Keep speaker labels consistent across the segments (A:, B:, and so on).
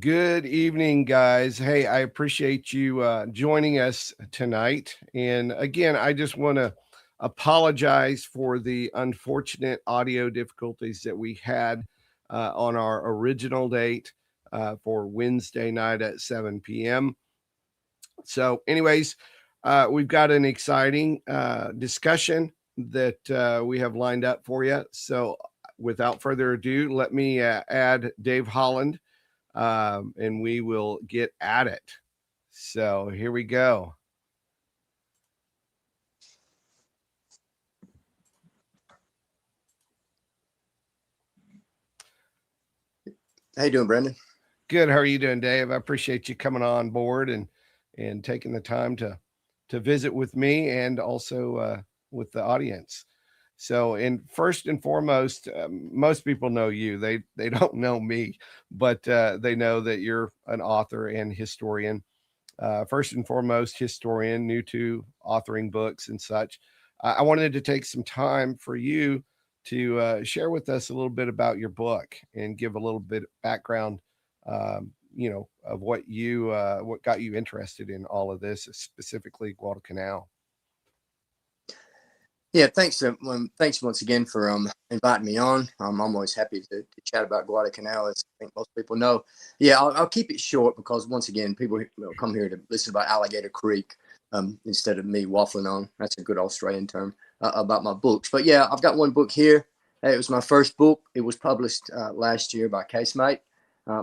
A: Good evening, guys. Hey, I appreciate you joining us tonight. And again, I just want to apologize for the unfortunate audio difficulties that we had on our original date for Wednesday night at 7 p.m. So, anyways, we've got an exciting discussion that we have lined up for you. So, without further ado, let me add Dave Holland and we will get at it. So here we go.
B: How you doing, Brendan?
A: Good. How are you doing, Dave? I appreciate you coming on board and taking the time to visit with me and also with the audience. So, and first and foremost, most people know you. They don't know me, but they know that you're an author and historian. First and foremost, historian, new to authoring books and such. I wanted to take some time for you to share with us a little bit about your book and give a little bit of background, of what got you interested in all of this, specifically Guadalcanal.
B: Yeah, thanks once again for inviting me on. I'm always happy to chat about Guadalcanal, as I think most people know. Yeah, I'll keep it short because once again, people come here to listen about Alligator Creek instead of me waffling on. That's a good Australian term about my books. But yeah, I've got one book here. It was my first book. It was published last year by Casemate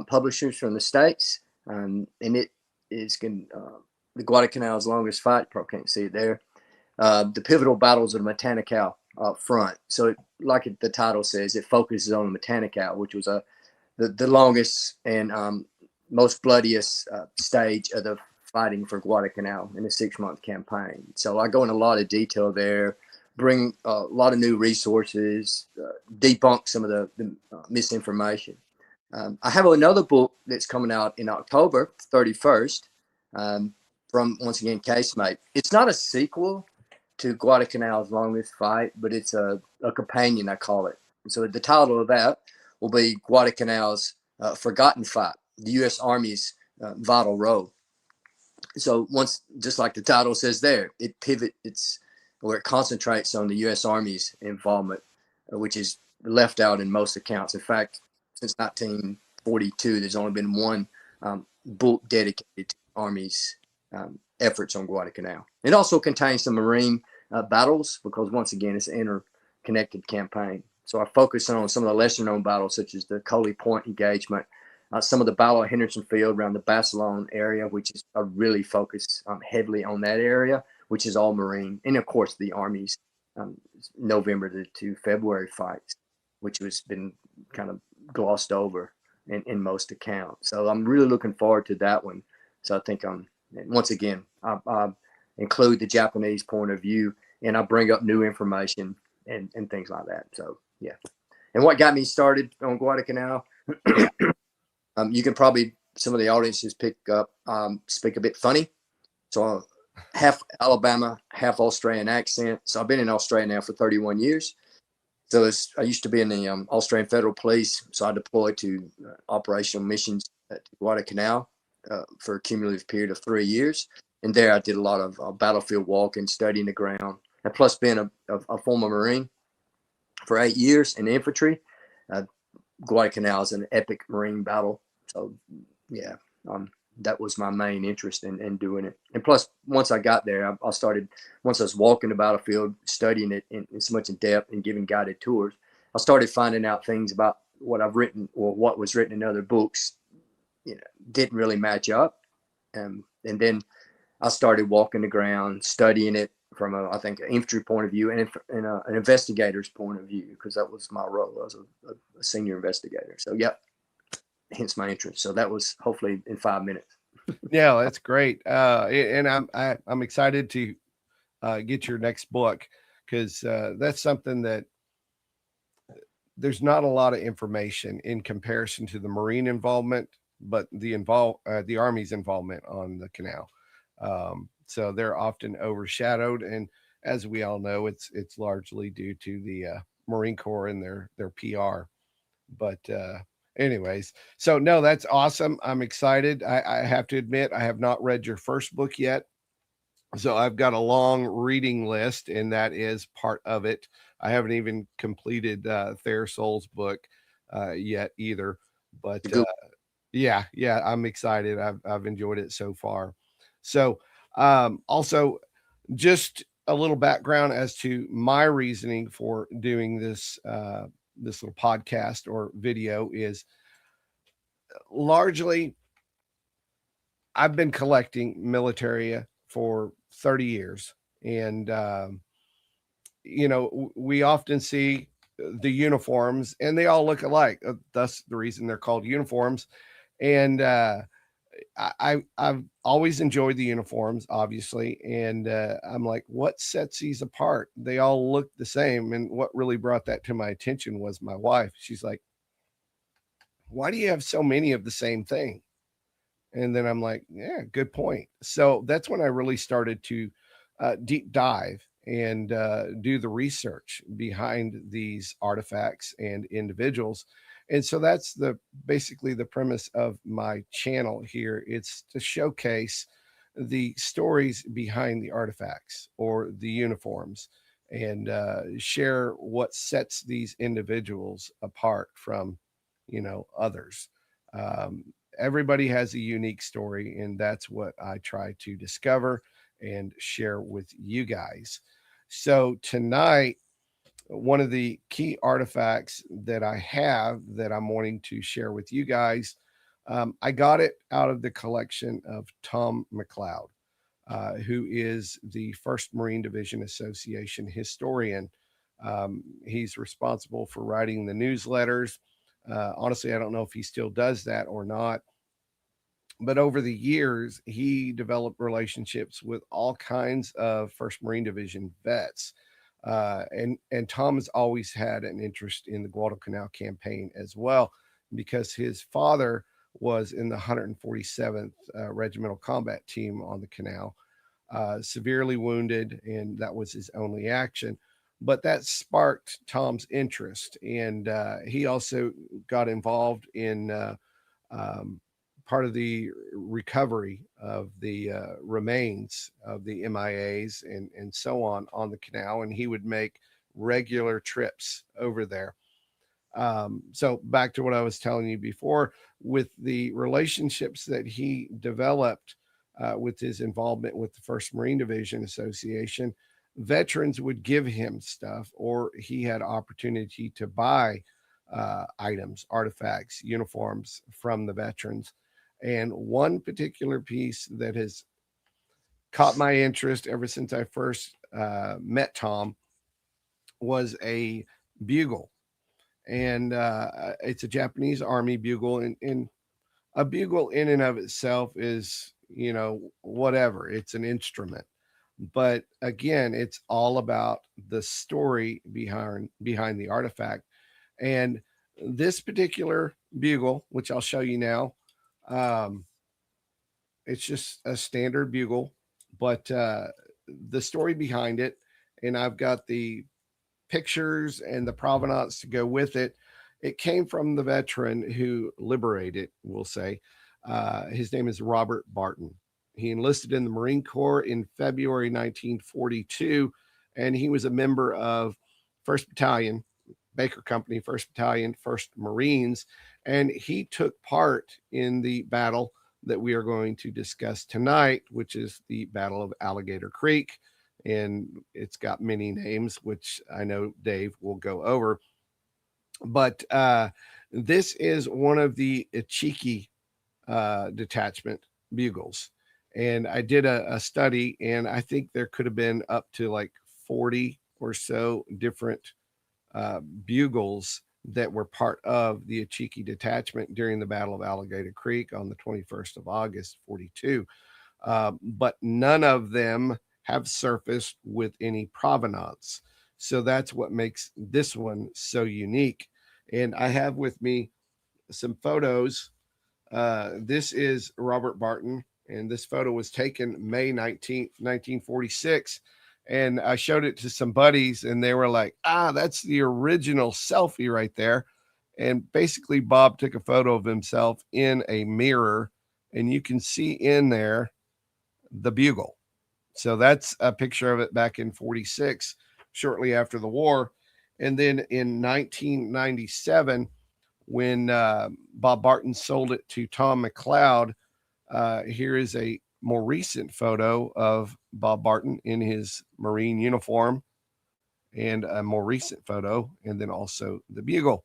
B: Publishers from the States, and it is the Guadalcanal's longest fight. Probably can't see it there. The pivotal battles of the Matanical up front. So, the title says, it focuses on the Matanical, which was the longest and most bloodiest stage of the fighting for Guadalcanal in a 6-month campaign. So I go in a lot of detail there, bring a lot of new resources, debunk some of the misinformation. I have another book that's coming out in October 31st from, once again, Casemate. It's not a sequel to Guadalcanal's longest fight, but it's a companion, I call it. So the title of that will be Guadalcanal's Forgotten Fight, the U.S. Army's vital role. So just like the title says there, it concentrates on the U.S. Army's involvement, which is left out in most accounts. In fact, since 1942, there's only been one book dedicated to the Army's efforts on Guadalcanal. It also contains some Marine battles because, once again, it's an interconnected campaign. So I focus on some of the lesser-known battles, such as the Coley Point engagement, some of the Battle of Henderson Field around the Barcelona area, which is I really focus heavily on that area, which is all Marine, and of course the Army's November to February fights, which has been kind of glossed over in most accounts. So I'm really looking forward to that one. So I think once again, I include the Japanese point of view, and I bring up new information and things like that. So, yeah. And what got me started on Guadalcanal, you can probably, some of the audiences speak a bit funny. So half Alabama, half Australian accent. So I've been in Australia now for 31 years. So I used to be in the Australian Federal Police. So I deployed to operational missions at Guadalcanal for a cumulative period of 3 years. And there I did a lot of battlefield walking, studying the ground, and plus being a former Marine for 8 years in infantry. Guadalcanal is an epic Marine battle. So, yeah, that was my main interest in doing it. And plus, once I got there, once I was walking the battlefield, studying it in so much in depth and giving guided tours, I started finding out things about what I've written or what was written in other books, didn't really match up. And then I started walking the ground, studying it from I think, an infantry point of view and an investigator's point of view, because that was my role. I was a senior investigator. So, yep, hence my interest. So that was hopefully in 5 minutes.
A: Yeah, that's great. And I'm excited to get your next book because that's something that there's not a lot of information in comparison to the Marine involvement, but the Army's involvement on the canal. So they're often overshadowed, and as we all know, it's largely due to the Marine Corps and their PR. But anyways, so no, that's awesome. I'm excited. I have to admit, I have not read your first book yet. So I've got a long reading list, and that is part of it. I haven't even completed Thayer Soul's book yet either. But
B: The Google
A: yeah, I'm excited. I've enjoyed it so far. So also, just a little background as to my reasoning for doing this little podcast or video is largely I've been collecting militaria for 30 years. And, we often see the uniforms and they all look alike. That's the reason they're called uniforms. And I've always enjoyed the uniforms, obviously. And I'm like, what sets these apart? They all look the same. And what really brought that to my attention was my wife. She's like, why do you have so many of the same thing? And then I'm like, yeah, good point. So that's when I really started to deep dive and do the research behind these artifacts and individuals. And so that's basically the premise of my channel here. It's to showcase the stories behind the artifacts or the uniforms and share what sets these individuals apart from, others. Um, Everybody has a unique story, and that's what I try to discover and share with you guys. So tonight, one of the key artifacts that I have that I'm wanting to share with you guys, I got it out of the collection of Tom McLeod, who is the First Marine Division Association historian. He's responsible for writing the newsletters. Honestly, I don't know if he still does that or not, but over the years, he developed relationships with all kinds of First Marine Division vets. And Tom has always had an interest in the Guadalcanal campaign as well, because his father was in the 147th Regimental Combat Team on the canal, severely wounded, and that was his only action. But that sparked Tom's interest, and he also got involved in um, part of the recovery of the remains of the MIAs and so on the canal. And he would make regular trips over there. So back to what I was telling you before, with the relationships that he developed with his involvement with the First Marine Division Association, veterans would give him stuff, or he had opportunity to buy items, artifacts, uniforms from the veterans. And one particular piece that has caught my interest ever since I first met Tom was a bugle. And it's a Japanese Army bugle. And a bugle in and of itself is, whatever, it's an instrument. But again, it's all about the story behind the artifact. And this particular bugle, which I'll show you now, um, it's just a standard bugle, but the story behind it, and I've got the pictures and the provenance to go with it. It came from the veteran who liberated, we'll say. His name is Robert Barton. He enlisted in the Marine Corps in February 1942, and he was a member of 1st Battalion, Baker Company, 1st Battalion, 1st Marines, and he took part in the battle that we are going to discuss tonight, which is the Battle of Alligator Creek. And it's got many names, which I know Dave will go over. But this is one of the Ichiki detachment bugles. And I did a study, and I think there could have been up to like 40 or so different bugles that were part of the Ichiki detachment during the Battle of Alligator Creek on the 21st of August, 42. But none of them have surfaced with any provenance. So that's what makes this one so unique. And I have with me some photos. This is Robert Barton, and this photo was taken May 19th, 1946. And I showed it to some buddies, and they were like, that's the original selfie right there. And basically, Bob took a photo of himself in a mirror, and you can see in there the bugle. So that's a picture of it back in 46, shortly after the war. And then in 1997, when Bob Barton sold it to Tom McLeod, here is a more recent photo of Bob Barton in his Marine uniform, and a more recent photo, and then also the bugle.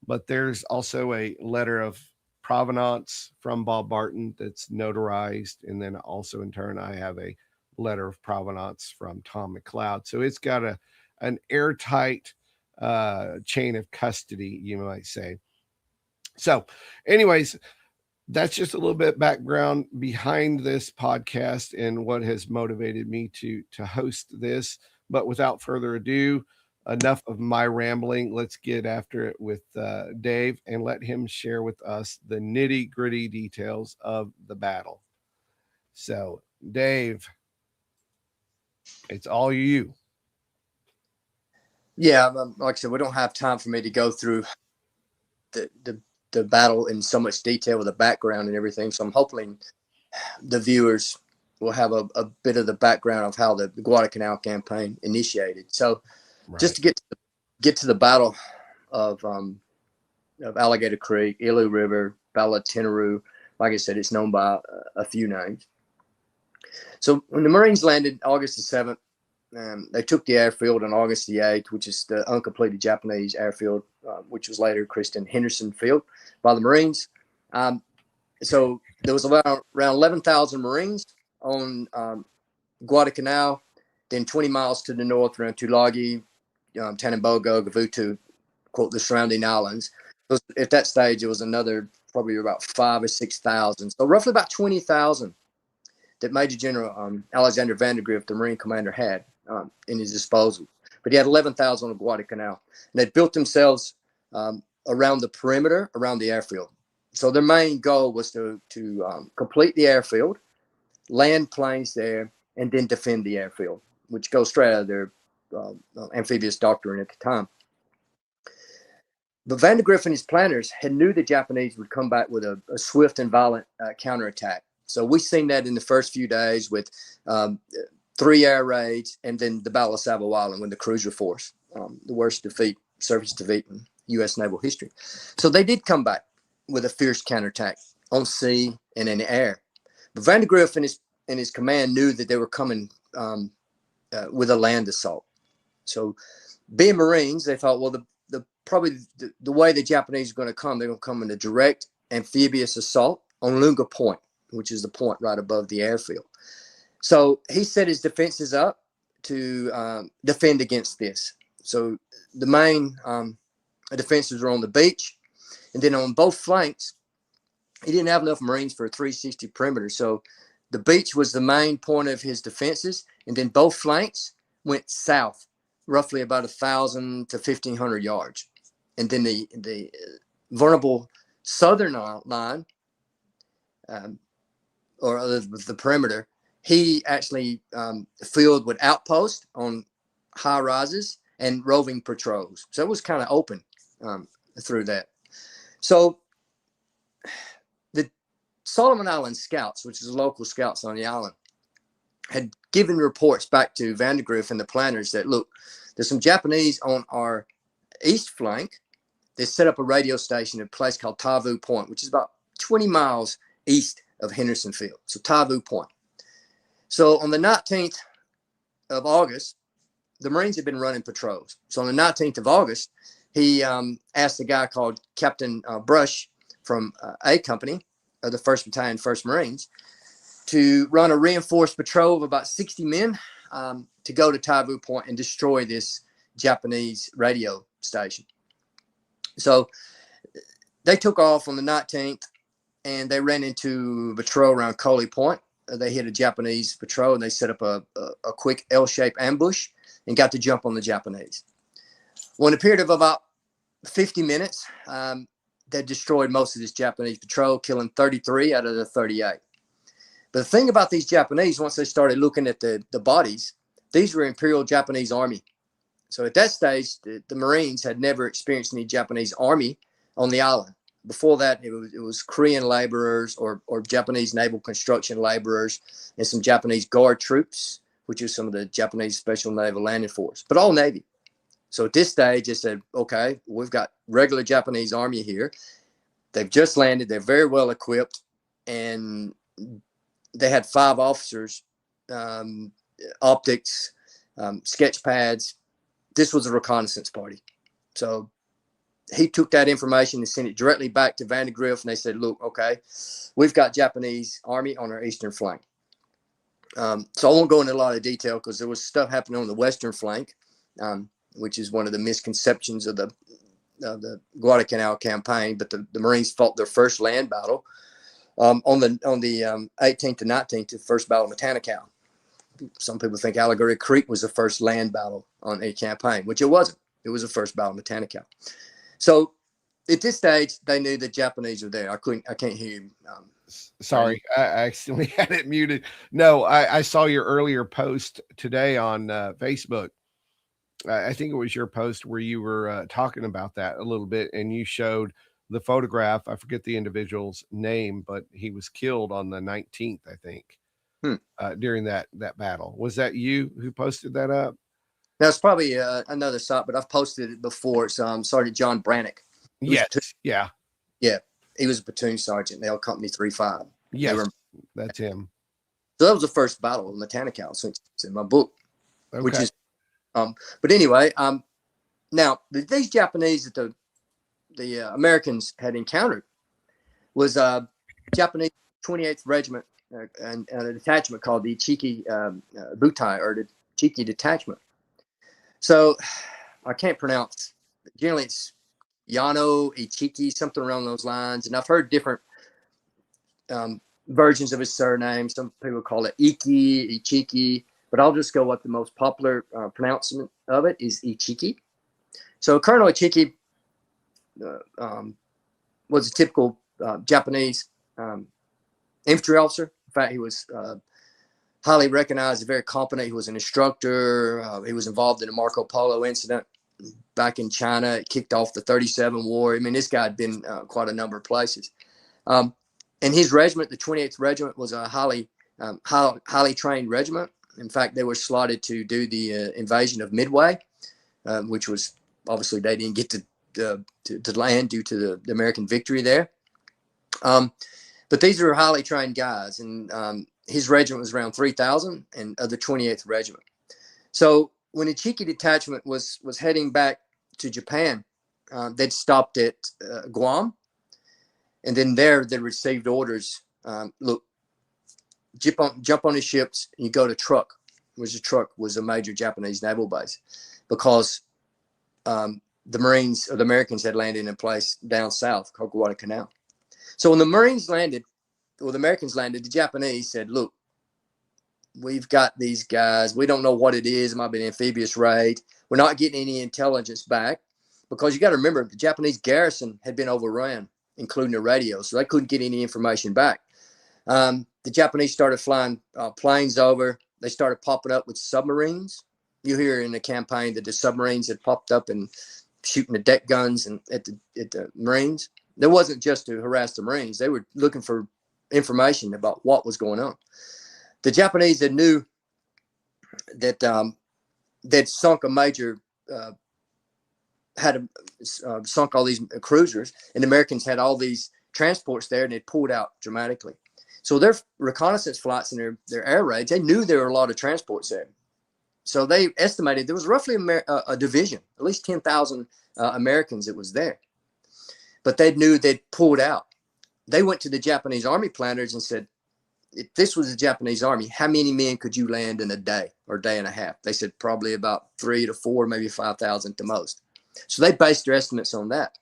A: But there's also a letter of provenance from Bob Barton that's notarized. And then also in turn, I have a letter of provenance from Tom McLeod. So it's got an airtight chain of custody, you might say. So anyways, that's just a little bit background behind this podcast and what has motivated me to host this. But without further ado, enough of my rambling. Let's get after it with Dave and let him share with us the nitty gritty details of the battle. So, Dave, it's all you.
B: Yeah, like I said, we don't have time for me to go through the battle in so much detail with the background and everything. So I'm hoping the viewers will have a bit of the background of how the Guadalcanal campaign initiated. So just to get to the Battle of Alligator Creek, Ilu River, Battle of Tenaru, like I said, it's known by a few names. So when the Marines landed August the 7th, they took the airfield on August the 8th, which is the uncompleted Japanese airfield, which was later christened Henderson Field by the Marines. So there was around 11,000 Marines on Guadalcanal, then 20 miles to the north around Tulagi, Tanambogo, Gavutu, quote, the surrounding islands. So at that stage, it was another probably about 5,000 or 6,000. So roughly about 20,000 that Major General Alexander Vandergrift, the Marine commander, had in his disposal. But he had 11,000 on Guadalcanal. And they built themselves around the perimeter, around the airfield. So their main goal was to complete the airfield, land planes there, and then defend the airfield, which goes straight out of their amphibious doctrine at the time. But Vandergrift and his planners had knew the Japanese would come back with a swift and violent counterattack. So we've seen that in the first few days with 3 air raids and then the Battle of Savo Island when the cruiser force, the worst surface defeat in U.S. naval history. So they did come back with a fierce counterattack on sea and in the air. But Vandergrift and his command knew that they were coming with a land assault. So being Marines, they thought, well, probably the way the Japanese are going to come, they're going to come in a direct amphibious assault on Lunga Point, which is the point right above the airfield. So he set his defenses up to defend against this. So the main defenses were on the beach, and then on both flanks, he didn't have enough Marines for a 360 perimeter. So the beach was the main point of his defenses, and then both flanks went south, roughly about 1,000 to 1,500 yards. And then the vulnerable southern line, or the perimeter, he actually filled with outposts on high rises and roving patrols. So it was kind of open through that. So the Solomon Island Scouts, which is local scouts on the island, had given reports back to Vandergrift and the planners that, look, there's some Japanese on our east flank. They set up a radio station at a place called Tavu Point, which is about 20 miles east of Henderson Field. So Tavu Point. So on the 19th of August, the Marines had been running patrols. So on the 19th of August, he asked a guy called Captain Brush from A Company of the 1st Battalion, 1st Marines, to run a reinforced patrol of about 60 men to go to Tavu Point and destroy this Japanese radio station. So they took off on the 19th, and they ran into a patrol around Coley Point. They hit a Japanese patrol, and they set up a quick L-shaped ambush and got to jump on the Japanese. Well, in a period of about 50 minutes, they destroyed most of this Japanese patrol, killing 33 out of the 38. But the thing about these Japanese, once they started looking at the bodies, these were Imperial Japanese Army So at that stage, the Marines had never experienced any Japanese army on the island. Before that, it was Korean laborers or Japanese naval construction laborers and some Japanese guard troops, which is some of the Japanese Special Naval Landing Force, but all Navy. So at this stage, it said, okay, we've got regular Japanese army here. They've just landed. They're very well equipped. And they had 5 officers, optics, sketch pads. This was a reconnaissance party. So he took that information and sent it directly back to Vandergrift. And they said, look, okay, we've got Japanese army on our eastern flank. So I won't go into a lot of detail because there was stuff happening on the western flank, which is one of the misconceptions of the Guadalcanal campaign. But the Marines fought their first land battle on the 18th to 19th, the first battle of Tenaru. Some people think Alligator Creek was the first land battle on a campaign, which it wasn't. It was the first battle of Tenaru. So at this stage, they knew the Japanese were there. I can't hear you.
A: Sorry, I accidentally had it muted. No, I saw your earlier post today on Facebook. I think it was your post where you were talking about that a little bit, and you showed the photograph. I forget the individual's name, but he was killed on the 19th, I think, during that battle. Was that you who posted that up?
B: That's probably another site, but I've posted it before. It's Sergeant John Brannick.
A: Yes, yeah.
B: He was a platoon sergeant. They all Company 3-5.
A: Yes, that's him.
B: So that was the first battle of Tenaru, since it's in my book,
A: Okay.
B: which is, but anyway, now these Japanese that the Americans had encountered was Japanese 28th Regiment and a detachment called the Ichiki Butai, or the Ichiki Detachment. So I can't pronounce. Generally, it's Kiyonao, Ichiki, something around those lines. And I've heard different versions of his surname. Some people call it Iki, Ichiki, but I'll just go with the most popular pronouncement of it is Ichiki. So Colonel Ichiki was a typical Japanese infantry officer. In fact, he was highly recognized, very competent. He was an instructor. He was involved in a Marco Polo incident back in China. It kicked off the 37 war. I mean, this guy had been quite a number of places. And his regiment, the 28th Regiment, was a highly trained regiment. In fact, they were slotted to do the invasion of Midway, which was obviously they didn't get to land due to the American victory there. But these are highly trained guys, and his regiment was around 3,000, and of the 28th Regiment. So when the Ichiki detachment was heading back to Japan, they'd stopped at Guam, and then there they received orders. Look, jump on his ships, and you go to Truk, which was a major Japanese naval base, because the Marines or the Americans had landed in a place down south called Guadalcanal. So when the Marines landed, or the Americans landed, the Japanese said, look, we've got these guys. We don't know what it is. It might be an amphibious raid. We're not getting any intelligence back, because you got to remember the Japanese garrison had been overrun, including the radio, so they couldn't get any information back. The Japanese started flying planes over. They started popping up with submarines. You hear in the campaign that the submarines had popped up and shooting the deck guns and at the Marines. That wasn't just to harass the Marines. They were looking for information about what was going on. The Japanese that knew that they'd sunk a major, sunk all these cruisers, and the Americans had all these transports there, and they'd pulled out dramatically. So their reconnaissance flights and their air raids, they knew there were a lot of transports there. So they estimated there was roughly a division, at least 10,000 Americans that was there. But they knew they'd pulled out. They went to the Japanese army planners and said, if this was the Japanese army, how many men could you land in a day or day and a half? They said probably about 3 to 4, maybe 5,000 at the most. So they based their estimates on that.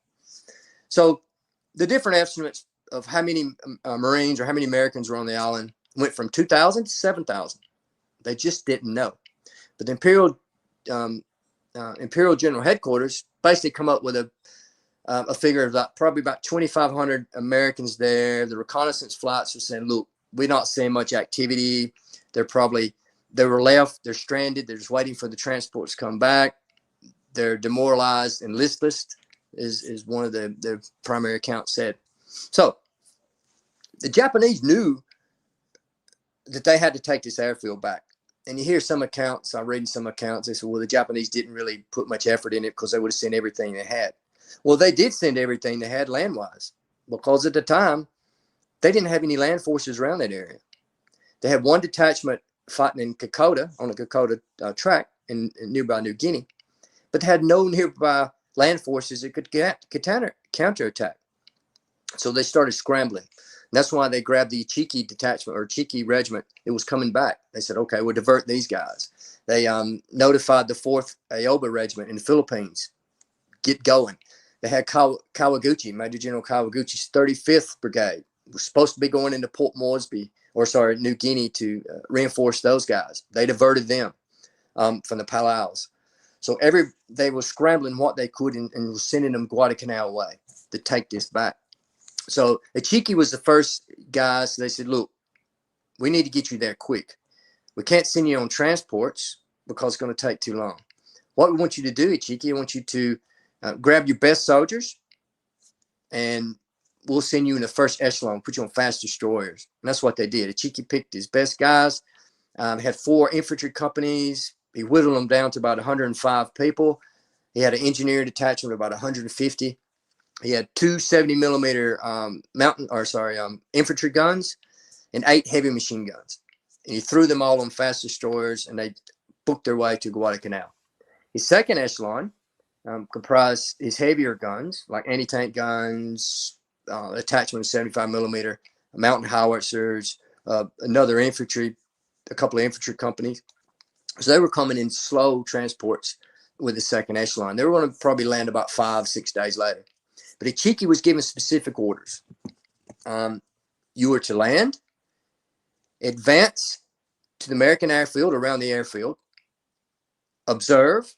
B: So the different estimates of how many Marines or how many Americans were on the island went from 2,000 to 7,000. They just didn't know. But the Imperial General Headquarters basically come up with a figure of probably about 2,500 Americans there. The reconnaissance flights were saying, look, we're not seeing much activity. They were left, they're stranded, they're just waiting for the transports to come back. they're demoralized and listless, is one of the primary accounts said. So the Japanese knew that they had to take this airfield back. And you hear some accounts, I'm reading some accounts, they said, well, the Japanese didn't really put much effort in it because they would have sent everything they had. Well, they did send everything they had land-wise, because at the time, they didn't have any land forces around that area. They had one detachment fighting in Kokoda, on the Kokoda track in nearby New Guinea, but they had no nearby land forces that could counterattack. So they started scrambling. And that's why they grabbed the Ichiki detachment or Ichiki regiment. It was coming back. They said, okay, we'll divert these guys. They notified the 4th Aoba regiment in the Philippines, get going. They had Kawaguchi, Major General Kawaguchi's 35th Brigade. Was supposed to be going into Port Moresby, New Guinea to reinforce those guys. They diverted them from the Palaos. So they were scrambling what they could and were sending them Guadalcanal way to take this back. So Ichiki was the first guy. So they said, look, we need to get you there quick. We can't send you on transports because it's going to take too long. What we want you to do, Ichiki, I want you to grab your best soldiers and we'll send you in the first echelon, put you on fast destroyers. And that's what they did. Ichiki picked his best guys, had 4 infantry companies. He whittled them down to about 105 people. He had an engineer detachment of about 150. He had 2 70-millimeter infantry guns and 8 heavy machine guns. And he threw them all on fast destroyers, and they booked their way to Guadalcanal. His second echelon comprised his heavier guns, like anti-tank guns, attachment of 75-millimeter, mountain howitzers, another infantry, a couple of infantry companies. So they were coming in slow transports with the second echelon. They were going to probably land about 5-6 days later. But Ichiki was given specific orders. You were to land, advance to the American airfield, around the airfield, observe.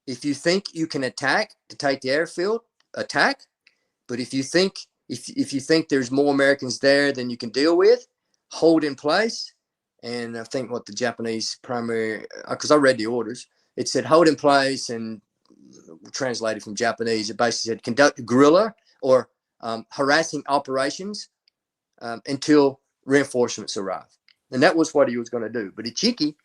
B: If you think you can attack to take the airfield, attack. But if you think there's more Americans there than you can deal with, hold in place. And I think what the Japanese primary, because I read the orders, it said hold in place, and translated from Japanese, it basically said conduct guerrilla or harassing operations until reinforcements arrive. And that was what he was going to do. But Ichiki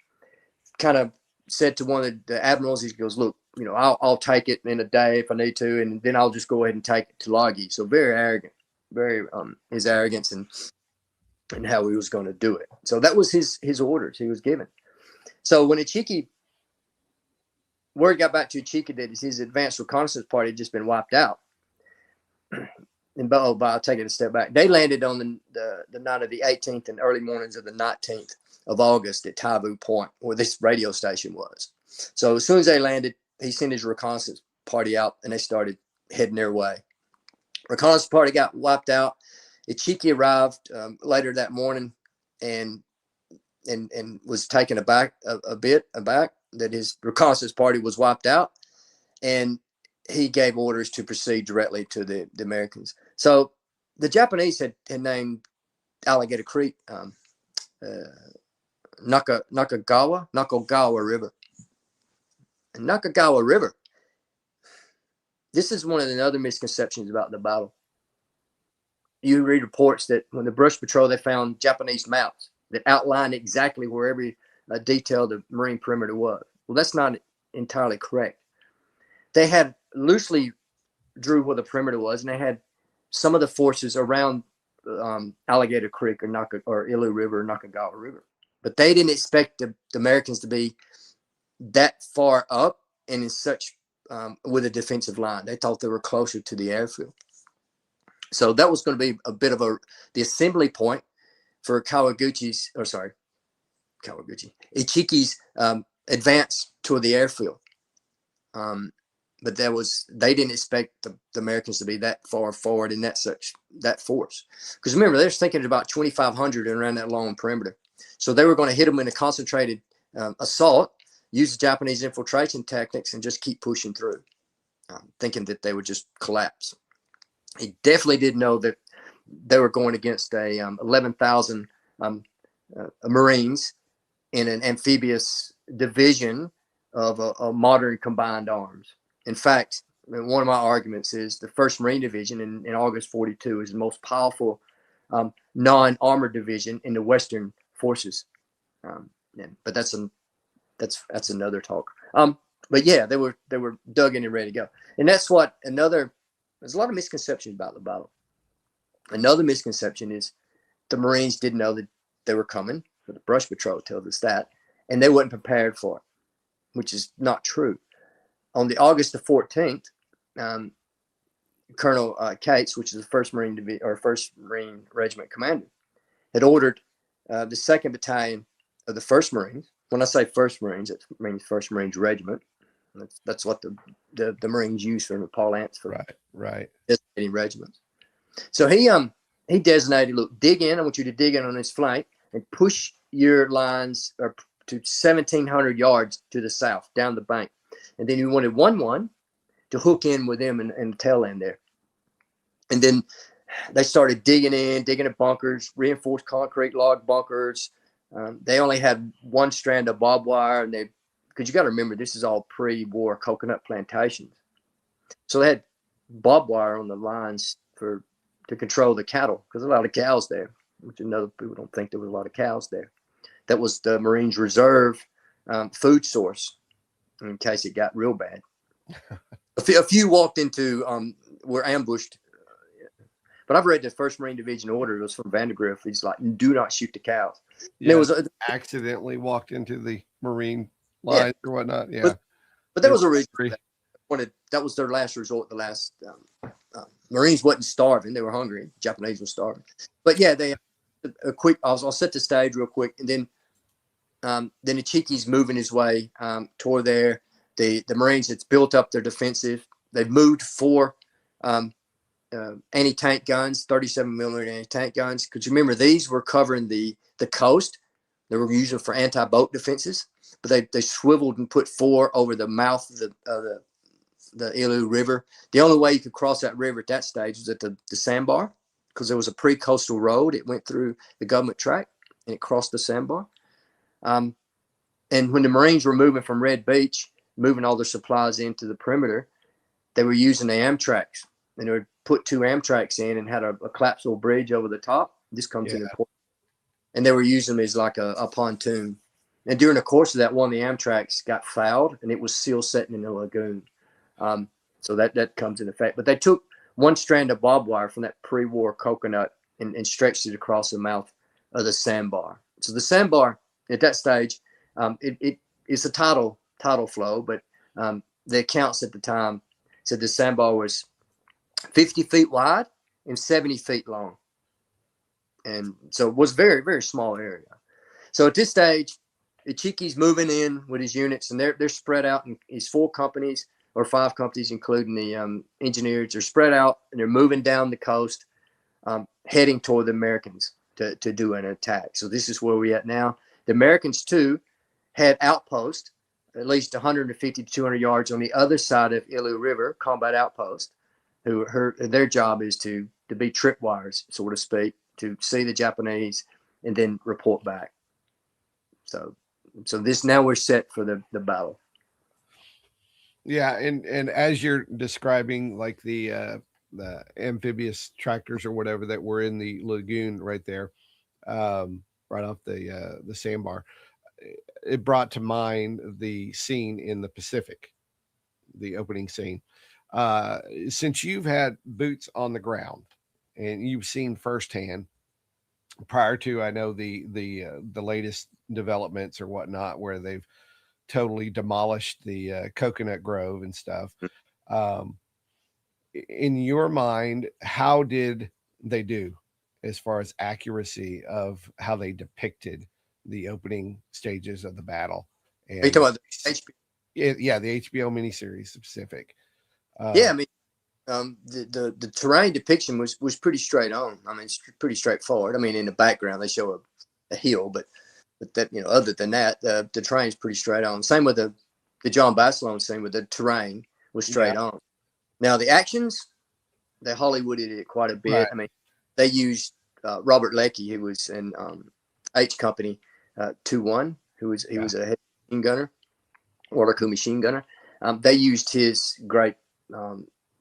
B: kind of said to one of the admirals, he goes, look, I'll take it in a day if I need to, and then I'll just go ahead and take it to Lagi. So very arrogant, very his arrogance and how he was going to do it. So that was his orders he was given. So when word got back to Ichiki that his advanced reconnaissance party had just been wiped out. And I'll take it a step back. They landed on the night of the 18th and early mornings of the 19th of August at Taivu Point, where this radio station was. So as soon as they landed, he sent his reconnaissance party out, and they started heading their way. Reconnaissance party got wiped out. Ichiki arrived later that morning and was taken aback that his reconnaissance party was wiped out, and he gave orders to proceed directly to the Americans. So the Japanese had named Alligator Creek Nakagawa River. And Nakagawa River, this is one of the other misconceptions about the battle. You read reports that when the brush patrol, they found Japanese maps that outlined exactly where every detail of the Marine perimeter was. Well, that's not entirely correct. They had loosely drew where the perimeter was, and they had some of the forces around Alligator Creek or Ilu River or Nakagawa River. But they didn't expect the Americans to be that far up and in such with a defensive line. They thought they were closer to the airfield. So that was going to be a bit of the assembly point for Ichiki's advance toward the airfield. But they didn't expect the Americans to be that far forward in that force. Because remember, they're thinking about 2,500 and around that long perimeter. So they were going to hit them in a concentrated assault, use the Japanese infiltration tactics, and just keep pushing through, thinking that they would just collapse. He definitely did know that they were going against 11,000 Marines in an amphibious division of a modern combined arms. In fact, one of my arguments is the 1st Marine Division in August 42 is the most powerful non-armored division in the Western forces. But that's another talk. But yeah, they were dug in and ready to go. And that's what there's a lot of misconceptions about the battle. Another misconception is the Marines didn't know that they were coming. For the brush patrol tells us that, and they weren't prepared for it, which is not true. On the August the 14th, Colonel Cates, which is the 1st Marine Division or 1st Marine Regiment commander, had ordered the 2nd Battalion of the 1st Marines. When I say 1st Marines, it means 1st Marines Regiment. That's what the Marines use for the parlance for
A: right
B: designating regiments. So he designated, look, dig in. I want you to dig in on this flank and push your lines to 1,700 yards to the south down the bank, and then you wanted 1-1 to hook in with them in the tail end there. And then they started digging at bunkers, reinforced concrete log bunkers. They only had one strand of barbed wire, and because you got to remember, this is all pre-war coconut plantations. So they had barbed wire on the lines to control the cattle, because a lot of cows there, which another people don't think there was a lot of cows there. That was the Marines' reserve food source in case it got real bad. A few walked into, were ambushed. But I've read the 1st Marine Division order. It was from Vandergrift. He's like, do not shoot the cows.
A: Yeah, there was accidentally walked into the Marine lines or whatnot. Yeah.
B: But there was a reason. That was their last resort. The last Marines wasn't starving. They were hungry. Japanese were starving. But yeah, they a quick. I'll set the stage real quick, and then Ichiki's moving his way toward there. The Marines, it's built up their defensive. They've moved 4 anti-tank guns, 37 millimeter anti-tank guns. Because remember, these were covering the coast. They were using for anti-boat defenses. But they swiveled and put 4 over the mouth of the Ilu River. The only way you could cross that river at that stage was at the sandbar, because there was a pre-coastal road. It went through the government track, and it crossed the sandbar. And when the Marines were moving from Red Beach, moving all their supplies into the perimeter, they were using the Amtraks. And they would put 2 Amtraks in and had a collapsible bridge over the top. This comes in important. And they were using them as like a pontoon. And during the course of that, one of the Amtraks got fouled, and it was still sitting in the lagoon. So that comes into effect. But they took one strand of barbed wire from that pre-war coconut and stretched it across the mouth of the sandbar. So the sandbar at that stage, it's a tidal flow, but the accounts at the time said the sandbar was 50 feet wide and 70 feet long. And so it was very, very small area. So at this stage, Ichiki's moving in with his units, and they're spread out in his 4 companies or 5 companies, including the engineers. They're spread out, and they're moving down the coast, heading toward the Americans to do an attack. So this is where we're at now. The Americans, too, had outposts, at least 150 to 200 yards on the other side of Ilu River, combat outpost, their job is to be tripwires, so to speak, to see the Japanese and then report back. So this, now we're set for the battle.
A: Yeah, and as you're describing, like the amphibious tractors or whatever that were in the lagoon right there, right off the sandbar, it brought to mind the scene in the Pacific, the opening scene. Since you've had boots on the ground and you've seen firsthand, prior to, I know, the latest developments or whatnot, where they've totally demolished the coconut grove and stuff. In your mind, how did they do as far as accuracy of how they depicted the opening stages of the battle? And
B: are you talking about the HBO?
A: Yeah, the HBO miniseries specific.
B: Yeah, I mean, the terrain depiction was pretty straight on. I mean, it's pretty straightforward. I mean, in the background they show a hill, but that, other than that, the terrain is pretty straight on. Same with the John Basilone scene, with the terrain was straight on. Now the actions, they Hollywooded it quite a bit. Right. I mean, they used Robert Leckie, who was in H Company 2-1, he was a head gunner. Watercool machine gunner. They used his great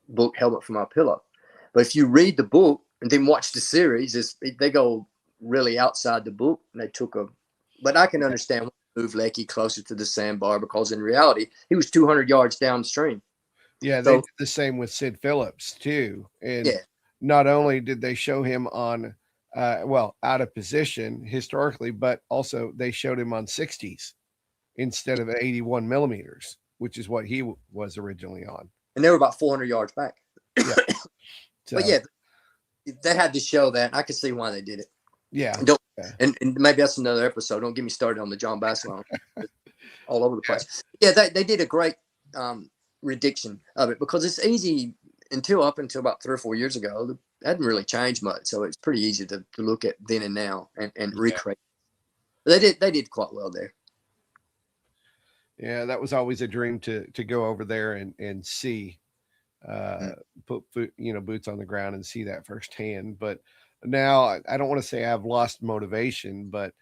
B: book, Helmet for My Pillow. But if you read the book and then watch the series, they go really outside the book. And they took but I can understand why they moved Lecky closer to the sandbar, because in reality, he was 200 yards downstream.
A: Yeah, they
B: So,
A: did the same with Sid Phillips too. And
B: yeah,
A: not only did they show him on, out of position historically, but also they showed him on 60s instead of 81 millimeters, which is what he was originally on.
B: and they were about 400 yards back.
A: Yeah.
B: But
A: So,
B: yeah, they had to show that. I could see why they did it.
A: yeah.
B: And maybe that's another episode. Don't get me started on the John Bass line. All over the place. Yeah, they did a great rendition of it, because it's easy up until about 3 or 4 years ago. It hadn't really changed much, so it's pretty easy to look at then and now and recreate. They did quite well there.
A: Yeah, that was always a dream to go over there and see, put boots on the ground and see that firsthand. But now I don't want to say I've lost motivation, but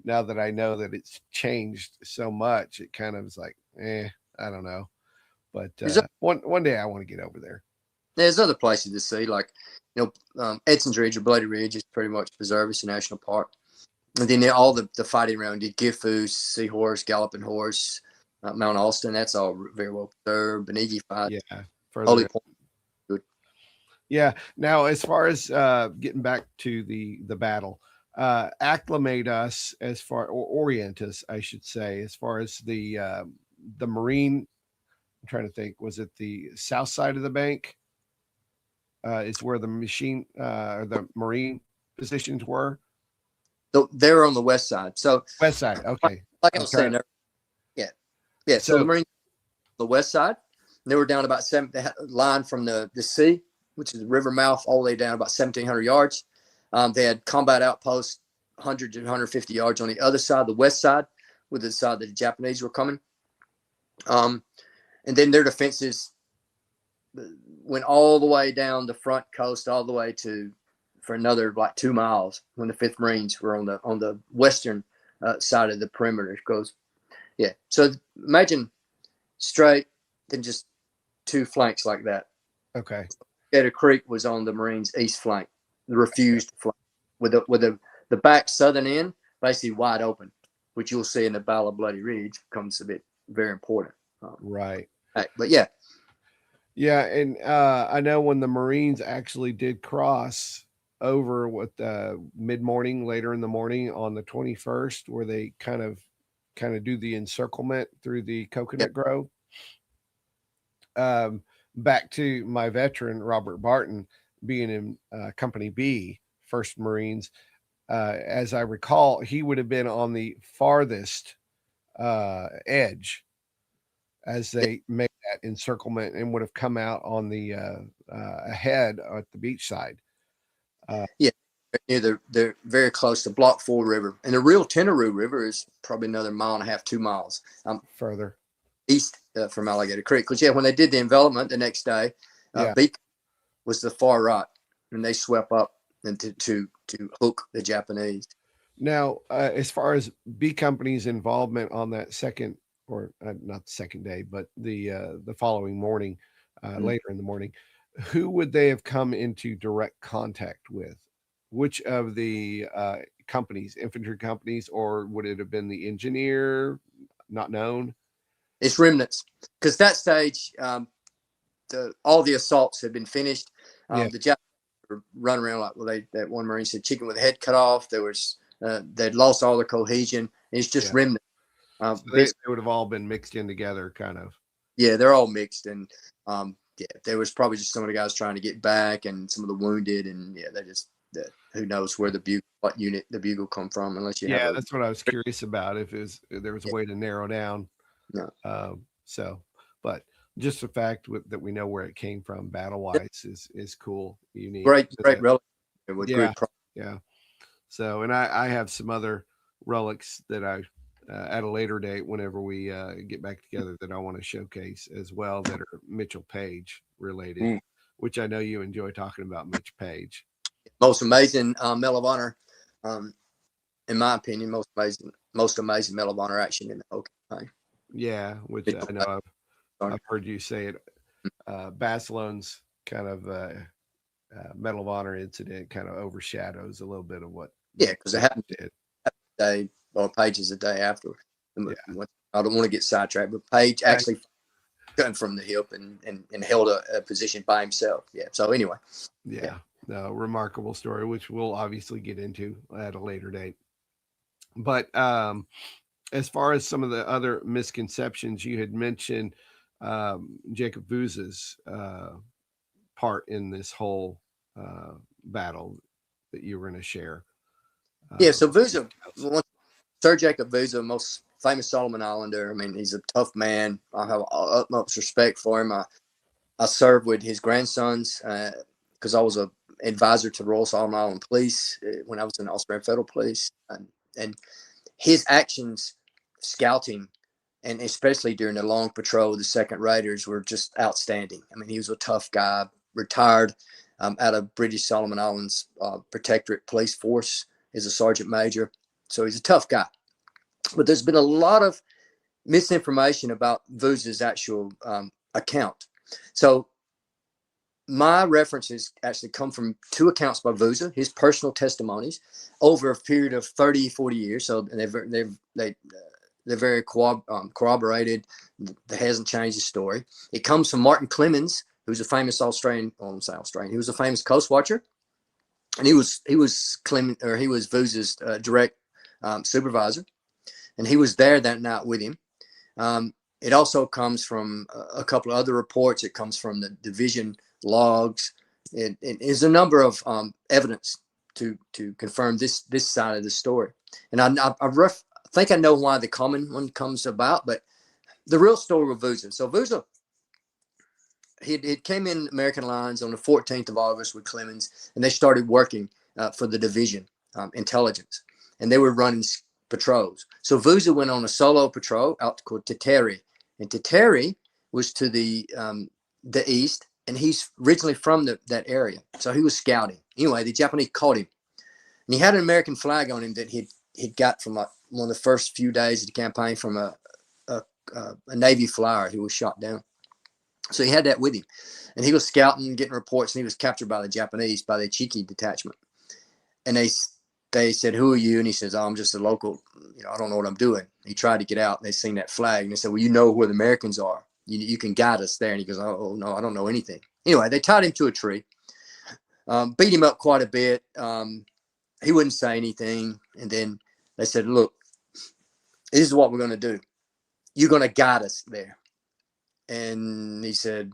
A: now that I know that it's changed so much, it kind of is like, I don't know. But one day I want to get over there.
B: There's other places to see, like Edson's Ridge or Bloody Ridge is pretty much preserved. It's a national park. And then all the fighting around it, Gifu, Seahorse, Galloping Horse, Mount Austin, that's all very well preserved. Benigi Fight.
A: Yeah.
B: Holy Point. Good.
A: Yeah. Now, as far as getting back to the battle, acclimate us or orient us, I should say, as far as the Marine. I'm trying to think. Was it the south side of the bank? Is where the machine or the Marine positions were?
B: They're on the west side. So
A: west side. Okay.
B: Like I was saying, yeah. So the Marines on the west side, they were down about the line from the sea, which is the river mouth, all the way down about 1,700 yards. They had combat outposts 100 to 150 yards on the other side, the west side, with the side that the Japanese were coming. And then their defenses went all the way down the front coast, all the way for another like 2 miles, when the 5th Marines were on the western side of the perimeter. It goes, yeah. So imagine straight, then just 2 flanks like that.
A: Okay.
B: Alligator Creek was on the Marines' east flank, the refused flank, with the back southern end basically wide open, which you'll see in the Battle of Bloody Ridge becomes a bit very important.
A: Right.
B: But yeah.
A: Yeah, and I know when the Marines actually did cross over with mid-morning, later in the morning on the 21st, where they kind of do the encirclement through the coconut grove. Back to my veteran Robert Barton being in Company B, 1st Marines. As I recall, he would have been on the farthest edge as they made that encirclement, and would have come out on the ahead at the beach side.
B: Near they're very close to Block 4 River, and the real Tenaru River is probably another 1.5 2 miles
A: further
B: east from Alligator Creek. Because when they did the envelopment the next day, Beacon was the far right, and they swept up and to hook the Japanese.
A: Now, as far as B Company's involvement on that second, or not the second day, but the following morning, later in the morning, who would they have come into direct contact with? Which of the companies, infantry companies, or would it have been the engineer? Not known.
B: It's remnants, because that stage, all the assaults had been finished. The Japanese were running around like, that one Marine said, chicken with the head cut off. There was they'd lost all their cohesion. It's just remnants.
A: So they would have all been mixed in together, kind of.
B: Yeah, they're all mixed, and there was probably just some of the guys trying to get back, and some of the wounded, and they just who knows where what unit the bugle come from, unless you have.
A: That's what I was curious about, if there was a way to narrow down.
B: No.
A: But just the fact that we know where it came from, battle wise, is cool, unique.
B: Great relic.
A: Yeah. So, and I have some other relics that I at a later date, whenever we get back together, that I want to showcase as well, that are Mitchell Page related, which I know you enjoy talking about. Mitch Page,
B: most amazing Medal of Honor, in my opinion, most amazing Medal of Honor action in the whole campaign.
A: Yeah, which I know I've heard you say it. Barcelona's kind of Medal of Honor incident kind of overshadows a little bit of what
B: Yeah, because it happened
A: did.
B: a day or Page's a day after.
A: Yeah.
B: I don't want to get sidetracked, but Page actually gun from the hip and held a position by himself. Yeah. So anyway.
A: Yeah. No, remarkable story, which we'll obviously get into at a later date. But as far as some of the other misconceptions, you had mentioned Jacob Vuz's part in this whole battle that you were going to share.
B: Yeah. So Vuza, Sir Jacob Vuza, most famous Solomon Islander. I mean, he's a tough man. I have utmost respect for him. I served with his grandsons because I was an advisor to Royal Solomon Island Police when I was in the Australian Federal Police. And his actions scouting, and especially during the long patrol of the Second Raiders, were just outstanding. I mean, he was a tough guy, retired out of British Solomon Islands Protectorate Police Force as a sergeant major. So he's a tough guy. But there's been a lot of misinformation about Vuza's actual account. So my references actually come from two accounts by Vuza, his personal testimonies over a period of 30, 40 years. So they're very corroborated. That hasn't changed the story. It comes from Martin Clemens, who's a famous Australian, I won't say Australian, he was a famous coast watcher. And he was Vuza's direct supervisor. And he was there that night with him. It also comes from a couple of other reports. It comes from the division logs. It is a number of evidence to confirm this side of the story. And I think I know why the common one comes about, but the real story with Vuza. So Vuza, he came in American lines on the 14th of August with Clemens, and they started working for the division intelligence, and they were running patrols. So Vuza went on a solo patrol out called Teteri, and Teteri was to the east, and he's originally from that area. So he was scouting. Anyway, the Japanese caught him, and he had an American flag on him that he'd got from one of the first few days of the campaign from a Navy flyer who was shot down. So he had that with him, and he was scouting, getting reports, and he was captured by the Japanese, by the Ichiki detachment. And they said, "Who are you?" And he says, "Oh, I'm just a local. I don't know what I'm doing." He tried to get out, and they seen that flag, and they said, "Well, you know where the Americans are. You can guide us there." And he goes, "Oh no, I don't know anything." Anyway, they tied him to a tree, beat him up quite a bit. He wouldn't say anything, and then they said, "Look, this is what we're going to do. You're going to guide us there." And he said,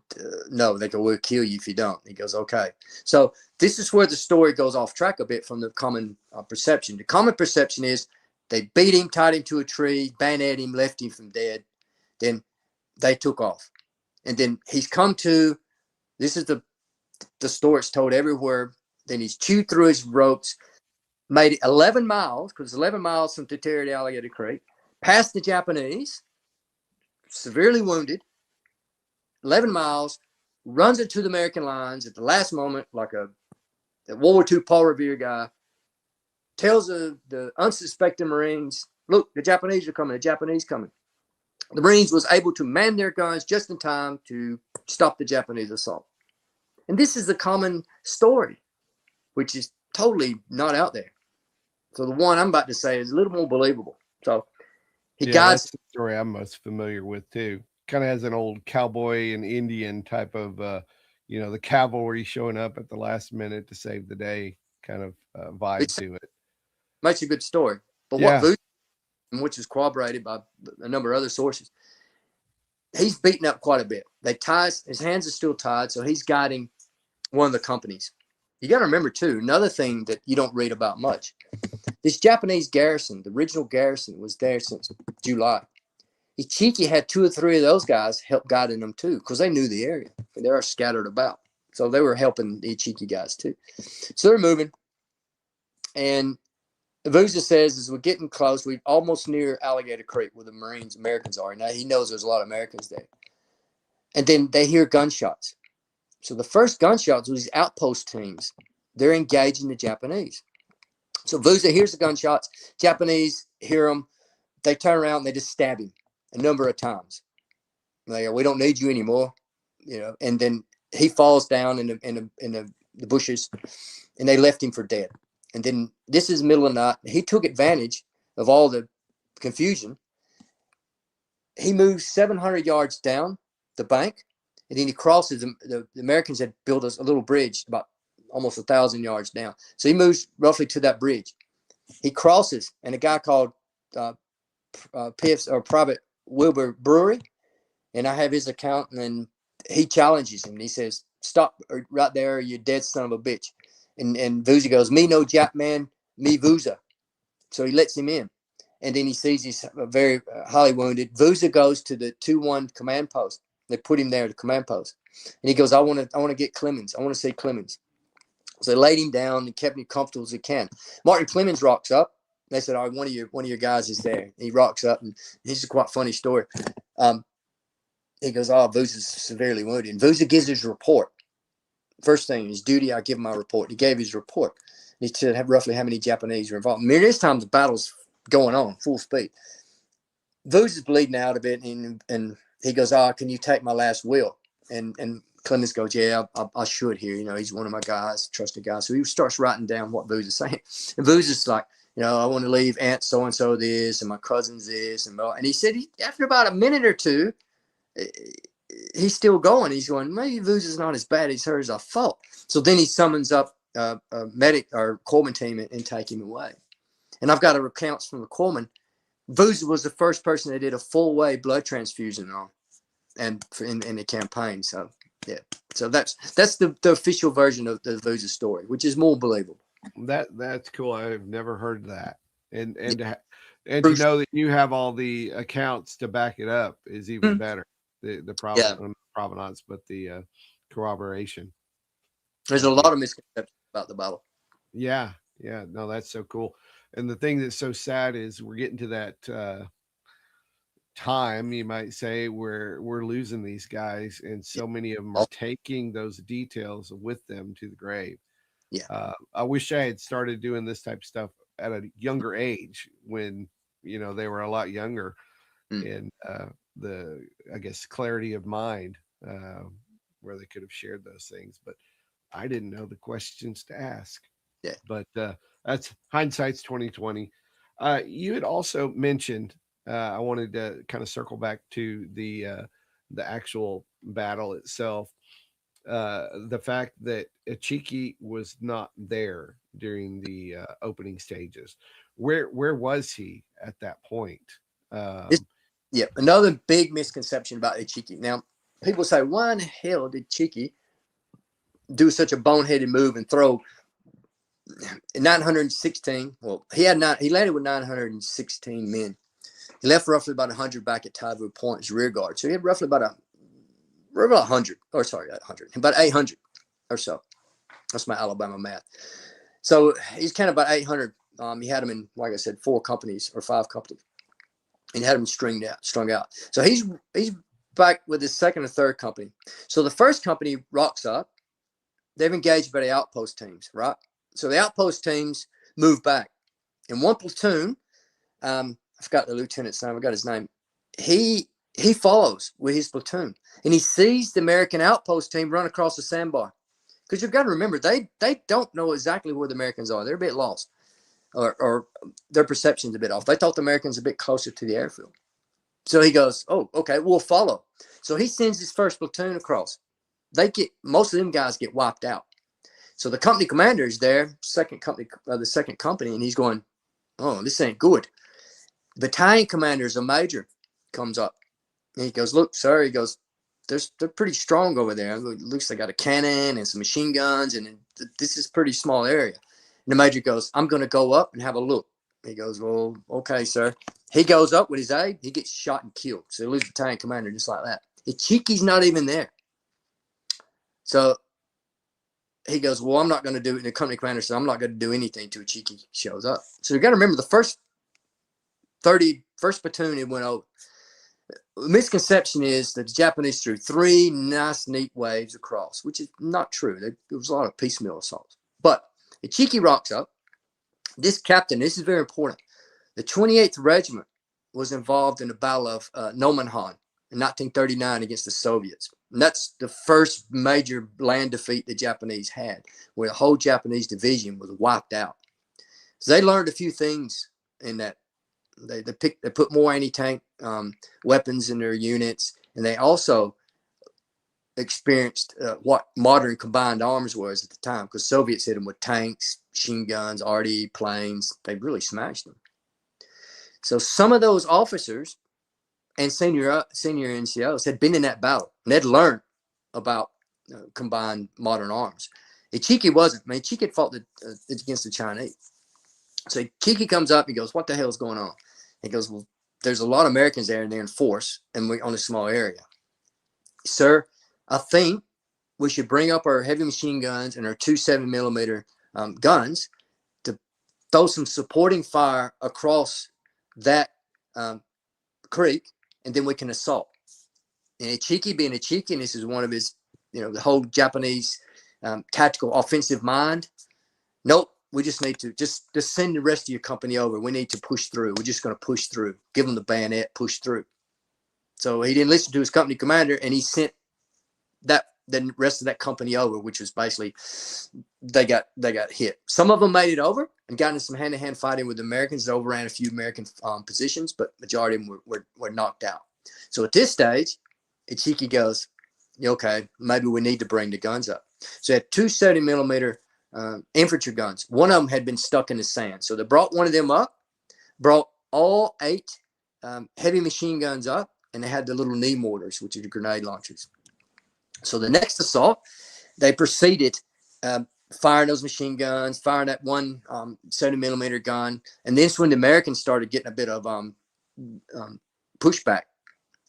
B: "No." They go, "We'll kill you if you don't." He goes, "Okay." So this is where the story goes off track a bit from the common perception. The common perception is they beat him, tied him to a tree, bayoneted him, left him for dead. Then they took off. And then he's come to, this is the story it's told everywhere. Then he's chewed through his ropes, made 11 miles, because 11 miles from Tenaru to Alligator Creek, past the Japanese, severely wounded, 11 miles, runs into the American lines at the last moment, like a World War II Paul Revere guy, tells the unsuspecting Marines, "Look, the Japanese are coming, the Japanese coming." The Marines was able to man their guns just in time to stop the Japanese assault. And this is a common story, which is totally not out there. So the one I'm about to say is a little more believable. So
A: that's the story I'm most familiar with too. Kind of has an old cowboy and Indian type of, the cavalry showing up at the last minute to save the day kind of vibe to it.
B: Makes a good story. But what Vuza, which is corroborated by a number of other sources, he's beaten up quite a bit. His hands are still tied, so he's guiding one of the companies. You got to remember too, another thing that you don't read about much. This Japanese garrison, the original garrison, was there since July. Ichiki had 2 or 3 of those guys help guiding them too, because they knew the area. They are scattered about. So they were helping the Ichiki guys too. So they're moving. And Vuza says, as we're getting close, we're almost near Alligator Creek where the Americans are. Now he knows there's a lot of Americans there. And then they hear gunshots. So the first gunshots was these outpost teams. They're engaging the Japanese. So Vuza hears the gunshots. Japanese hear them. They turn around and they just stab him. a number of times. Like, we don't need you anymore, and then he falls down in the bushes, and they left him for dead. And then this is the middle of the night. He took advantage of all the confusion. He moves 700 yards down the bank, and then he crosses. The Americans had built a little bridge about almost 1,000 yards down. So he moves roughly to that bridge. He crosses, and a guy called Piff's or Private Wilbur Brewery, and I have his account, and then he challenges him. And he says, "Stop right there, you dead son of a bitch." And Vuza goes, "Me no Jap man, me Vuza." So he lets him in. And then he sees he's very highly wounded. Vuza goes to the 2-1 command post. They put him there at the command post. And he goes, I want to get Clemens. I want to see Clemens. So they laid him down and kept him comfortable as he can. Martin Clemens rocks up. They said, "All right, one of your guys is there." And he rocks up, and this is a quite funny story. He goes, "Oh, Vuza's severely wounded." And Vuza gives his report. First thing, his duty, I give him my report. He gave his report. He said roughly how many Japanese were involved. I mean, this time the battle's going on full speed. Vuza's bleeding out a bit, and he goes, "Oh, can you take my last will?" And Clemens goes, "Yeah, I should here. He's one of my guys, trusted guy." So he starts writing down what Vuza's saying. And Vuza's like, "I want to leave Aunt so-and-so this, and my cousin's this." And he said after about a minute or two, he's still going. He's going, maybe Vuza's not as bad as her as I thought. So then he summons up a medic or corpsman team and take him away. And I've got accounts from the corpsman. Vuza was the first person that did a full-way blood transfusion on, and in the campaign. So yeah, so that's the official version of the Vuza story, which is more believable.
A: That's cool. I've never heard that, and to know that you have all the accounts to back it up is even better. The provenance, but the corroboration.
B: There's a lot of misconceptions about the battle.
A: Yeah, no, that's so cool. And the thing that's so sad is we're getting to that time, you might say, where we're losing these guys, and so many of them are taking those details with them to the grave.
B: Yeah.
A: I wish I had started doing this type of stuff at a younger age, when they were a lot younger, and the, I guess, clarity of mind, where they could have shared those things. But I didn't know the questions to ask.
B: Yeah.
A: But that's hindsight's 2020. You had also mentioned, I wanted to kind of circle back to the actual battle itself. The fact that Ichiki was not there during the opening stages. Where was he at that point?
B: Yeah, another big misconception about Ichiki. Now, people say, why in the hell did Ichiki do such a boneheaded move and throw 916? Well, he landed with 916 men. He left roughly about 100 back at Taivu Point as rear guard. So he had roughly about 100, or sorry, 100, about 800 or so. That's my Alabama math. So he's kind of about 800. He had them in, like I said, 4 companies or 5 companies. And had them strung out. So he's back with his second or third company. So the first company rocks up. They've engaged by the outpost teams, right? So the outpost teams move back. And one platoon, I forgot the lieutenant's name. I got his name. He follows with his platoon, and he sees the American outpost team run across the sandbar. Because you've got to remember, they don't know exactly where the Americans are. They're a bit lost. Or their perception's a bit off. They thought the Americans a bit closer to the airfield. So he goes, "Oh, okay, we'll follow." So he sends his first platoon across. Most of them guys get wiped out. So the company commander is there, the second company, and he's going, "Oh, this ain't good." Battalion commander's a major, comes up, and he goes, "Look, sir," he goes, they're pretty strong over there. It looks like they got a cannon and some machine guns, and this is a pretty small area. And the major goes, "I'm going to go up and have a look." He goes, "Well, okay, sir." He goes up with his aide. He gets shot and killed. So he loses battalion commander just like that. Ichiki's not even there. So he goes, "Well, I'm not going to do it." The company commander said, "I'm not going to do anything till Ichiki shows up." So you got to remember, the first platoon, it went over. The misconception is that the Japanese threw 3 nice, neat waves across, which is not true. There was a lot of piecemeal assaults. But Ichiki rocks up. This captain, this is very important. The 28th Regiment was involved in the Battle of Nomonhan in 1939 against the Soviets. And that's the first major land defeat the Japanese had, where the whole Japanese division was wiped out. So they learned a few things in that. They put more anti-tank weapons in their units, and they also experienced what modern combined arms was at the time, because Soviets hit them with tanks, machine guns, RD planes. They really smashed them. So some of those officers and senior NCOs had been in that battle, and they'd learned about combined modern arms. Ichiki wasn't. I mean, Ichiki had fought against the Chinese. So Ichiki comes up, he goes, "What the hell is going on?" He goes, "Well, there's a lot of Americans there, and they're in force, and we're on a small area. Sir, I think we should bring up our heavy machine guns and our 270mm guns to throw some supporting fire across that creek, and then we can assault." And Ichiki, being Ichiki, and this is one of his, the whole Japanese tactical offensive mind. Nope, we just need to just send the rest of your company over. We need to push through. We're just going to push through. Give them the bayonet, push through. So he didn't listen to his company commander, and he sent the rest of that company over, which was basically they got hit. Some of them made it over and got into some hand-to-hand fighting with the Americans. They overran a few American positions, but majority of them were knocked out. So at this stage, Ichiki goes, "Okay, maybe we need to bring the guns up." So he had 270mm infantry guns. One of them had been stuck in the sand. So they brought one of them up, brought all 8 heavy machine guns up, and they had the little knee mortars, which are the grenade launchers. So the next assault, they proceeded firing those machine guns, firing that one 70mm gun. And this when the Americans started getting a bit of pushback.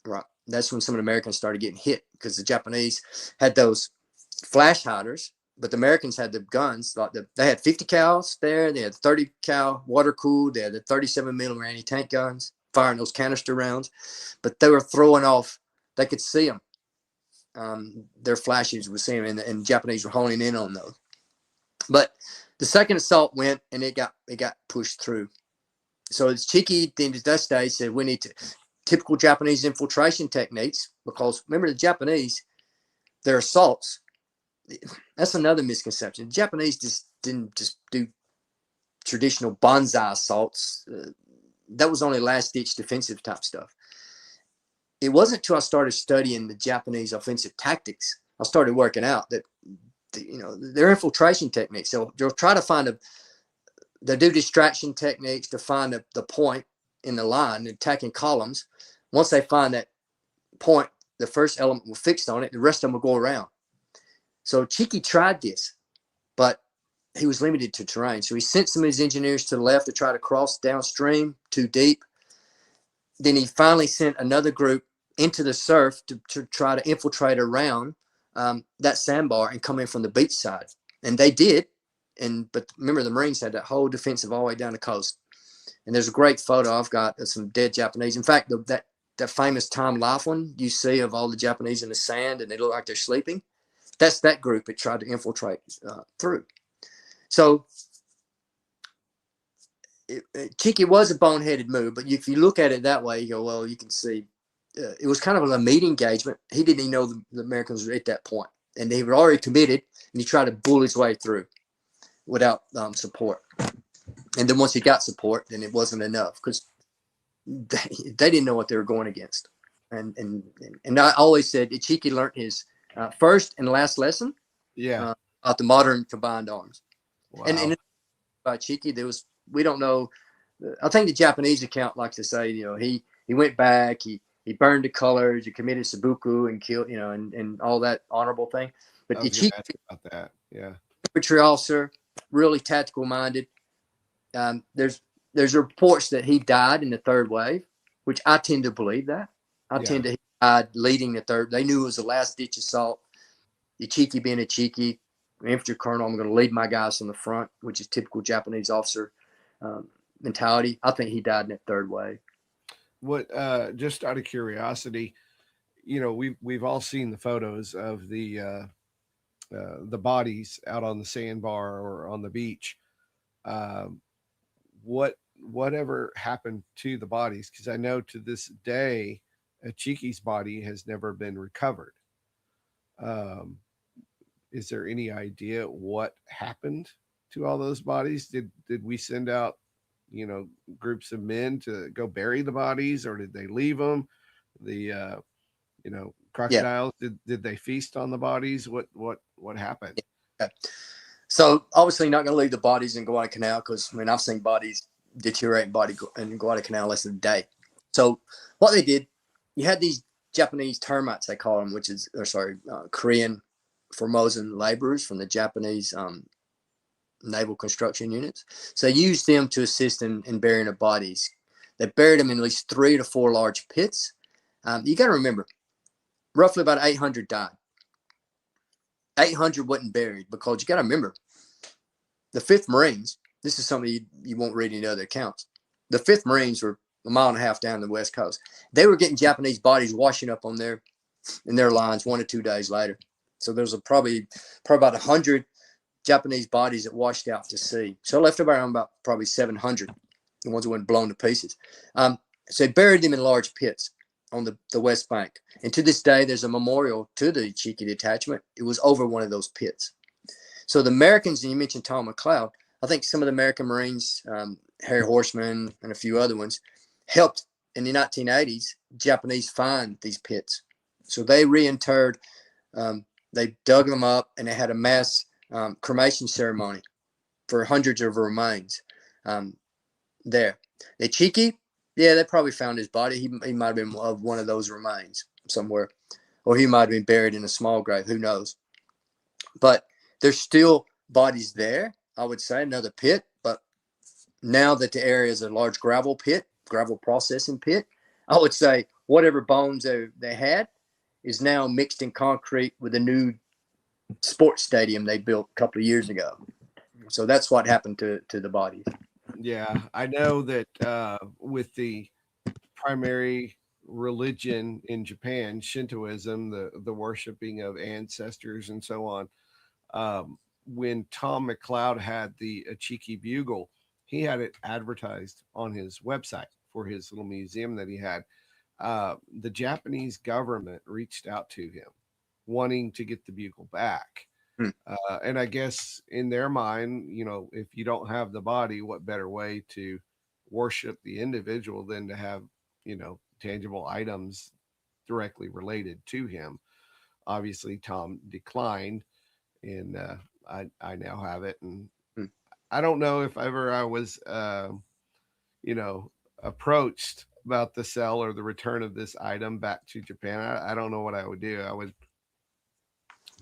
B: Right. That's when some of the Americans started getting hit, because the Japanese had those flash hiders, but the Americans had the guns. They had 50 cals there. They had 30 cal water cooled. They had the 37mm anti-tank guns firing those canister rounds, but they were throwing off. They could see them. Their flashes were seeing them, and the Japanese were honing in on those. But the second assault went, and it got pushed through. So it's Ichiki at the end of that stage said, we need to typical Japanese infiltration techniques, because remember the Japanese, their assaults, that's another misconception. The Japanese just didn't just do traditional banzai assaults. That was only last-ditch defensive type stuff. It wasn't until I started studying the Japanese offensive tactics, I started working out that, their infiltration techniques. So they'll try to find they do distraction techniques to find the point in the line, attacking columns. Once they find that point, the first element will fix on it, the rest of them will go around. So Ichiki tried this, but he was limited to terrain. So he sent some of his engineers to the left to try to cross downstream too deep. Then he finally sent another group into the surf to try to infiltrate around that sandbar and come in from the beach side. And they did. But remember, the Marines had that whole defensive all the way down the coast. And there's a great photo I've got of some dead Japanese. In fact, that famous time life one you see of all the Japanese in the sand and they look like they're sleeping, that's that group that tried to infiltrate through. So Ichiki was a boneheaded move, but if you look at it that way, you go, well, you can see it was kind of a meat engagement. He didn't even know the Americans were at that point, and they were already committed, and he tried to bull his way through without support. And then once he got support, then it wasn't enough, because they didn't know what they were going against. And I always said Ichiki learned his first and last lesson about the modern combined arms. Wow. And about Ichiki, we don't know. I think the Japanese account likes to say, he went back, he burned the colors, he committed seppuku and killed, and all that honorable thing. But Ichiki,
A: about that, yeah,
B: infantry officer, really tactical minded. There's reports that he died in the third wave, which I tend to believe that. Tend to he died leading the third. They knew it was the last ditch assault. Ichiki being Ichiki, infantry colonel, I'm going to lead my guys from the front, which is typical Japanese officer mentality. I think he died in that third wave.
A: What? Just out of curiosity, we've all seen the photos of the bodies out on the sandbar or on the beach. What whatever happened to the bodies? Because I know to this day, Ichiki's body has never been recovered. Um, is there any idea what happened to all those bodies? Did we send out, groups of men to go bury the bodies, or did they leave them? The
B: Yeah.
A: crocodiles, did they feast on the bodies? What happened?
B: Okay. So obviously not going to leave the bodies in Guadalcanal, because I mean I've seen bodies deteriorate in Guadalcanal less than a day. So what they did, you had these Japanese termites, they call them, Korean Formosan laborers from the Japanese naval construction units. So they used them to assist in burying the bodies. They buried them in at least 3 to 4 large pits. You got to remember, roughly about 800 died. 800 wasn't buried, because you got to remember, the 5th Marines, this is something you won't read in other accounts. The 5th Marines were a mile and a half down the West Coast. They were getting Japanese bodies washing up in their lines 1 to 2 days later. So there was probably about 100 Japanese bodies that washed out to sea. So left about probably 700, the ones that went blown to pieces. So they buried them in large pits on the West Bank. And to this day, there's a memorial to the Ichiki detachment. It was over one of those pits. So the Americans, and you mentioned Tom McLeod, I think some of the American Marines, Harry Horseman and a few other ones, helped in the 1980s Japanese find these pits. So they reinterred, they dug them up, and they had a mass cremation ceremony for hundreds of remains there. The Ichiki, yeah, they probably found his body. He might have been of one of those remains somewhere, or he might have been buried in a small grave. Who knows? But there's still bodies there, I would say, another pit. But now that the area is a large gravel processing pit, I would say whatever bones they had is now mixed in concrete with a new sports stadium they built a couple of years ago. So that's what happened to the bodies.
A: Yeah, I know that with the primary religion in Japan, Shintoism, the worshiping of ancestors and so on. When Tom McLeod had the Ichiki Bugle, he had it advertised on his website for his little museum that he had. The Japanese government reached out to him wanting to get the bugle back. And I guess in their mind, if you don't have the body, what better way to worship the individual than to have, tangible items directly related to him? Obviously, Tom declined, and I now have it. And
B: Hmm.
A: I don't know if ever I was, approached about the sell or the return of this item back to Japan. I don't know what I would do. I would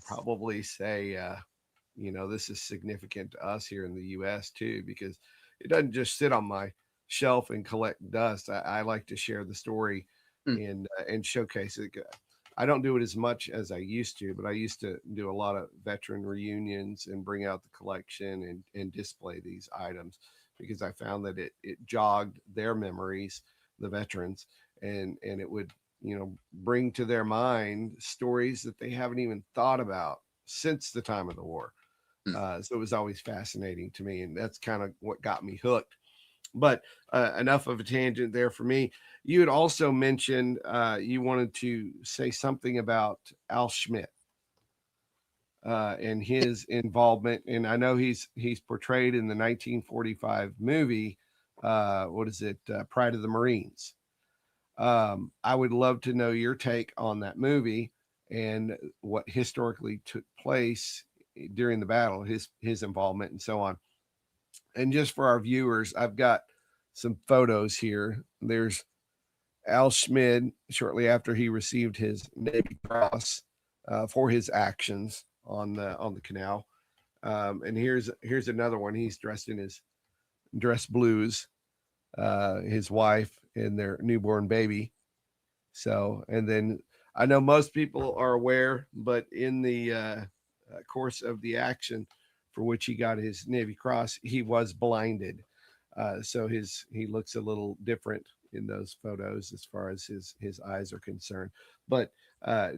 A: probably say, this is significant to us here in the U.S. too, because it doesn't just sit on my shelf and collect dust. I like to share the story and showcase it. I don't do it as much as I used to, but I used to do a lot of veteran reunions and bring out the collection and display these items, because I found that it jogged their memories, the veterans, and it would, bring to their mind stories that they haven't even thought about since the time of the war. So it was always fascinating to me, and that's kind of what got me hooked. But enough of a tangent there for me. You had also mentioned you wanted to say something about Al Schmidt and his involvement, and I know he's portrayed in the 1945 movie. What is it? Pride of the Marines. I would love to know your take on that movie and what historically took place during the battle, his involvement and so on. And just for our viewers, I've got some photos here. There's Al Schmidt shortly after he received his Navy Cross for his actions on the canal. And here's another one. He's dressed in his dress blues, his wife and their newborn baby. So, and then I know most people are aware, but in the course of the action for which he got his Navy Cross, he was blinded. So he looks a little different in those photos as far as his eyes are concerned. But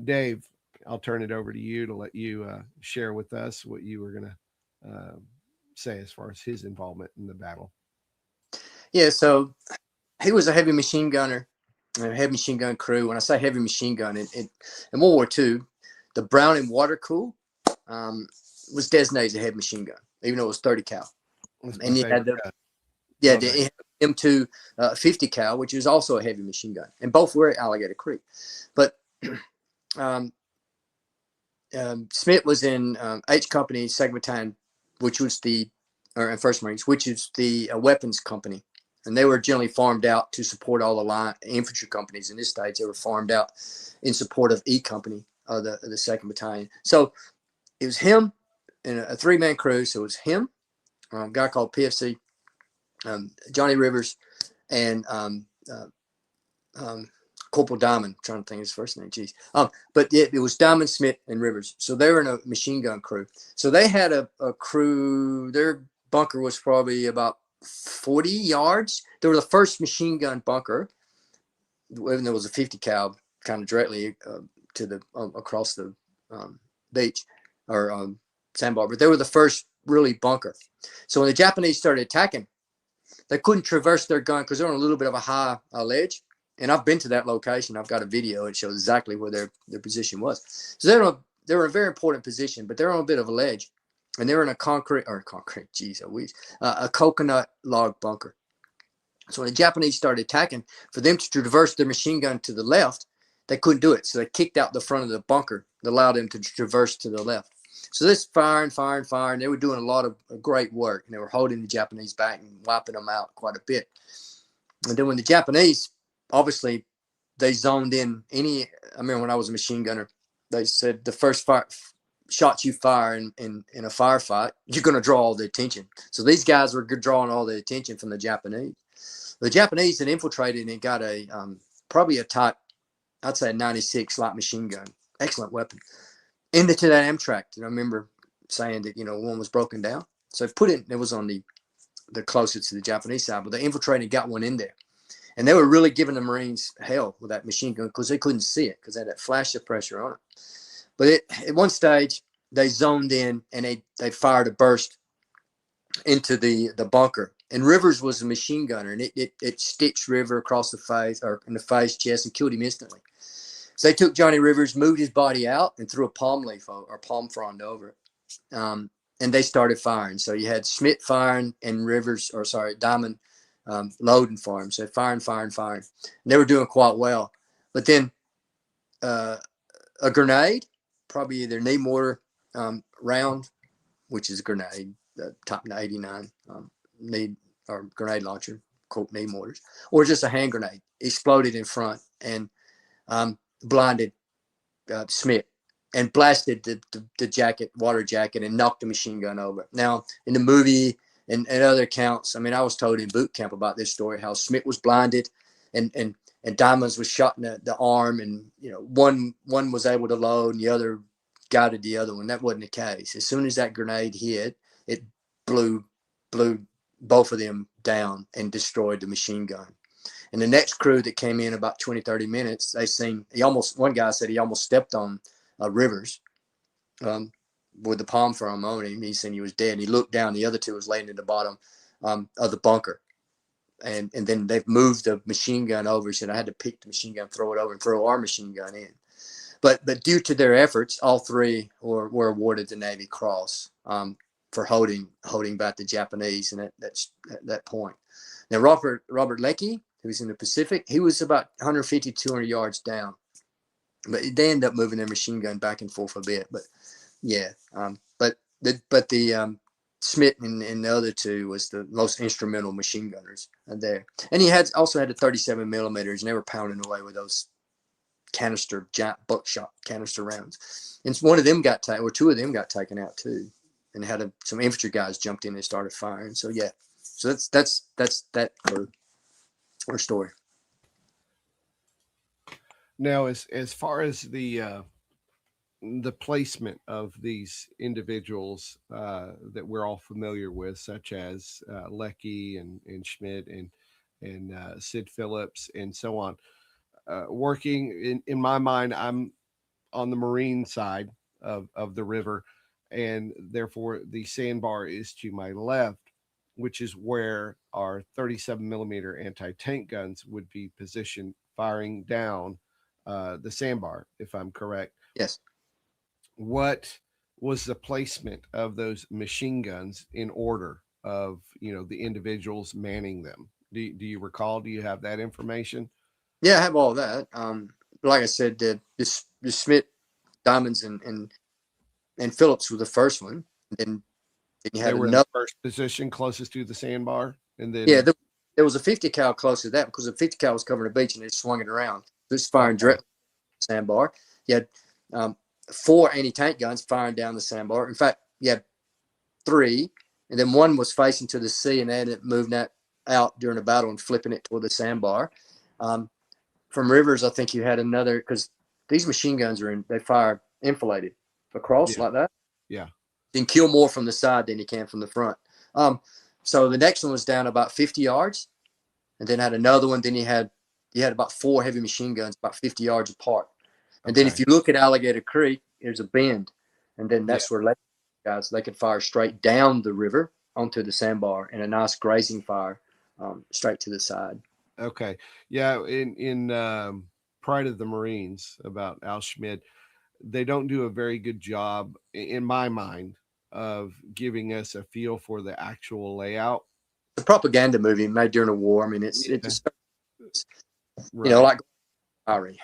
A: Dave, I'll turn it over to you to let you share with us what you were going to say as far as his involvement in the battle.
B: Yeah, so he was a heavy machine gunner, a heavy machine gun crew. When I say heavy machine gun, in World War II, the Browning water cool was designated as a heavy machine gun, even though it was 30 cal.
A: That's my
B: And you had
A: favorite
B: the
A: gun.
B: yeah,
A: Love
B: the
A: that.
B: M2 50 cal, which is also a heavy machine gun, and both were at Alligator Creek. But um, Smith was in H Company, 2nd Battalion, which was or First Marines, which is the weapons company, and they were generally farmed out to support all the line infantry companies in this stage. They were farmed out in support of E Company, the 2nd Battalion. So it was him and a 3-man crew. So it was him, a guy called PFC, Johnny Rivers, and Corporal Diamond. I'm trying to think of his first name. Geez. But it was Diamond, Smith, and Rivers. So they were in a machine gun crew. So they had a crew. Their bunker was probably about 40 yards. They were the first machine gun bunker, even though it was a 50 cal, kind of directly to the across the beach or sandbar. But they were the first really bunker. So when the Japanese started attacking, they couldn't traverse their gun because they're on a little bit of a high ledge. And I've been to that location. I've got a video. It shows exactly where their position was. So they were in a very important position, but they're on a bit of a ledge. And they're in a a coconut log bunker. So when the Japanese started attacking, for them to traverse their machine gun to the left, they couldn't do it. So they kicked out the front of the bunker that allowed them to traverse to the left. So this firing. They were doing a lot of great work, and they were holding the Japanese back and wiping them out quite a bit. And then when the Japanese, obviously, they zoned in I remember when I was a machine gunner, they said the first shots you fire in a firefight, you're going to draw all the attention. So these guys were drawing all the attention from the Japanese. The Japanese had infiltrated and got probably a type, I'd say a 96 light machine gun, excellent weapon, into that Amtrak. And I remember saying that, one was broken down. So it was on the closest to the Japanese side, but they infiltrated and got one in there. And they were really giving the Marines hell with that machine gun because they couldn't see it because they had that flash of pressure on it. But at one stage, they zoned in and they fired a burst into the bunker. And Rivers was a machine gunner, and it stitched River across the face or in the face, chest, and killed him instantly. So they took Johnny Rivers, moved his body out, and threw a palm leaf or palm frond over it. And they started firing. So you had Schmidt firing and Diamond loading for him. So firing. And they were doing quite well. But then a grenade, probably either knee mortar round, which is a grenade, top 89 grenade launcher, quote knee mortars, or just a hand grenade, exploded in front and blinded Smith and blasted the water jacket, and knocked the machine gun over. Now, in the movie and other accounts, I mean, I was told in boot camp about this story, how Smith was blinded and Diamonds was shot in the arm, and one was able to load and the other guided the other one. That wasn't the case. As soon as that grenade hit, it blew both of them down and destroyed the machine gun. And the next crew that came in about 20, 30 minutes, one guy said he almost stepped on Rivers with the palm frond on him. He said he was dead. And he looked down. The other two was laying in the bottom of the bunker. And then they've moved the machine gun over. He said, I had to pick the machine gun, throw it over, and throw our machine gun in. But due to their efforts, all three were awarded the Navy Cross for holding back the Japanese. And at that point. Now, Robert Leckie, who's in the Pacific, he was about 150, 200 yards down. But they ended up moving their machine gun back and forth a bit. But yeah, but the Smith and the other two was the most instrumental machine gunners there. And he also had the 37 millimeters, and they were pounding away with those giant buckshot canister rounds. And one of them got taken, or two of them got taken out too, and had some infantry guys jumped in and started firing. So yeah, so that's that for our story.
A: Now, as far as the placement of these individuals that we're all familiar with, such as Leckie and Schmidt and Sid Phillips and so on, working in my mind, I'm on the Marine side of the river, and therefore the sandbar is to my left. which is where our 37 millimeter anti-tank guns would be positioned, firing down the sandbar, if I'm correct.
B: Yes.
A: What was the placement of those machine guns in order of, the individuals manning them? Do you recall? Do you have that information?
B: Yeah, I have all that. Like I said, the Smith, Diamonds, and Phillips were the first one. Then you
A: They
B: had
A: were in the
B: another.
A: first position closest to the sandbar, and
B: Yeah,
A: then
B: there was a 50 cal close to that because the 50 cal was covering the beach and they swung it around. It's firing
A: okay.
B: directly at the sandbar. You had 4 anti-tank guns firing down the sandbar. In fact, you had 3, and then one was facing to the sea, and they ended up moving that out during the battle and flipping it toward the sandbar. From rivers, I think you had another, because these machine guns they fire enfiladed across like that.
A: Yeah.
B: You can kill more from the side than you can from the front. So the next one was down about 50 yards, and then had another one. Then you had about 4 heavy machine guns about 50 yards apart. And then if you look at Alligator Creek, there's a bend, and then that's where guys, they could fire straight down the river onto the sandbar and a nice grazing fire straight to the side.
A: Okay. Yeah. In Pride of the Marines about Al Schmid, they don't do a very good job, in my mind, of giving us a feel for the actual layout.
B: It's a propaganda movie made during a war. I mean, it's
A: right.
B: Like Ari.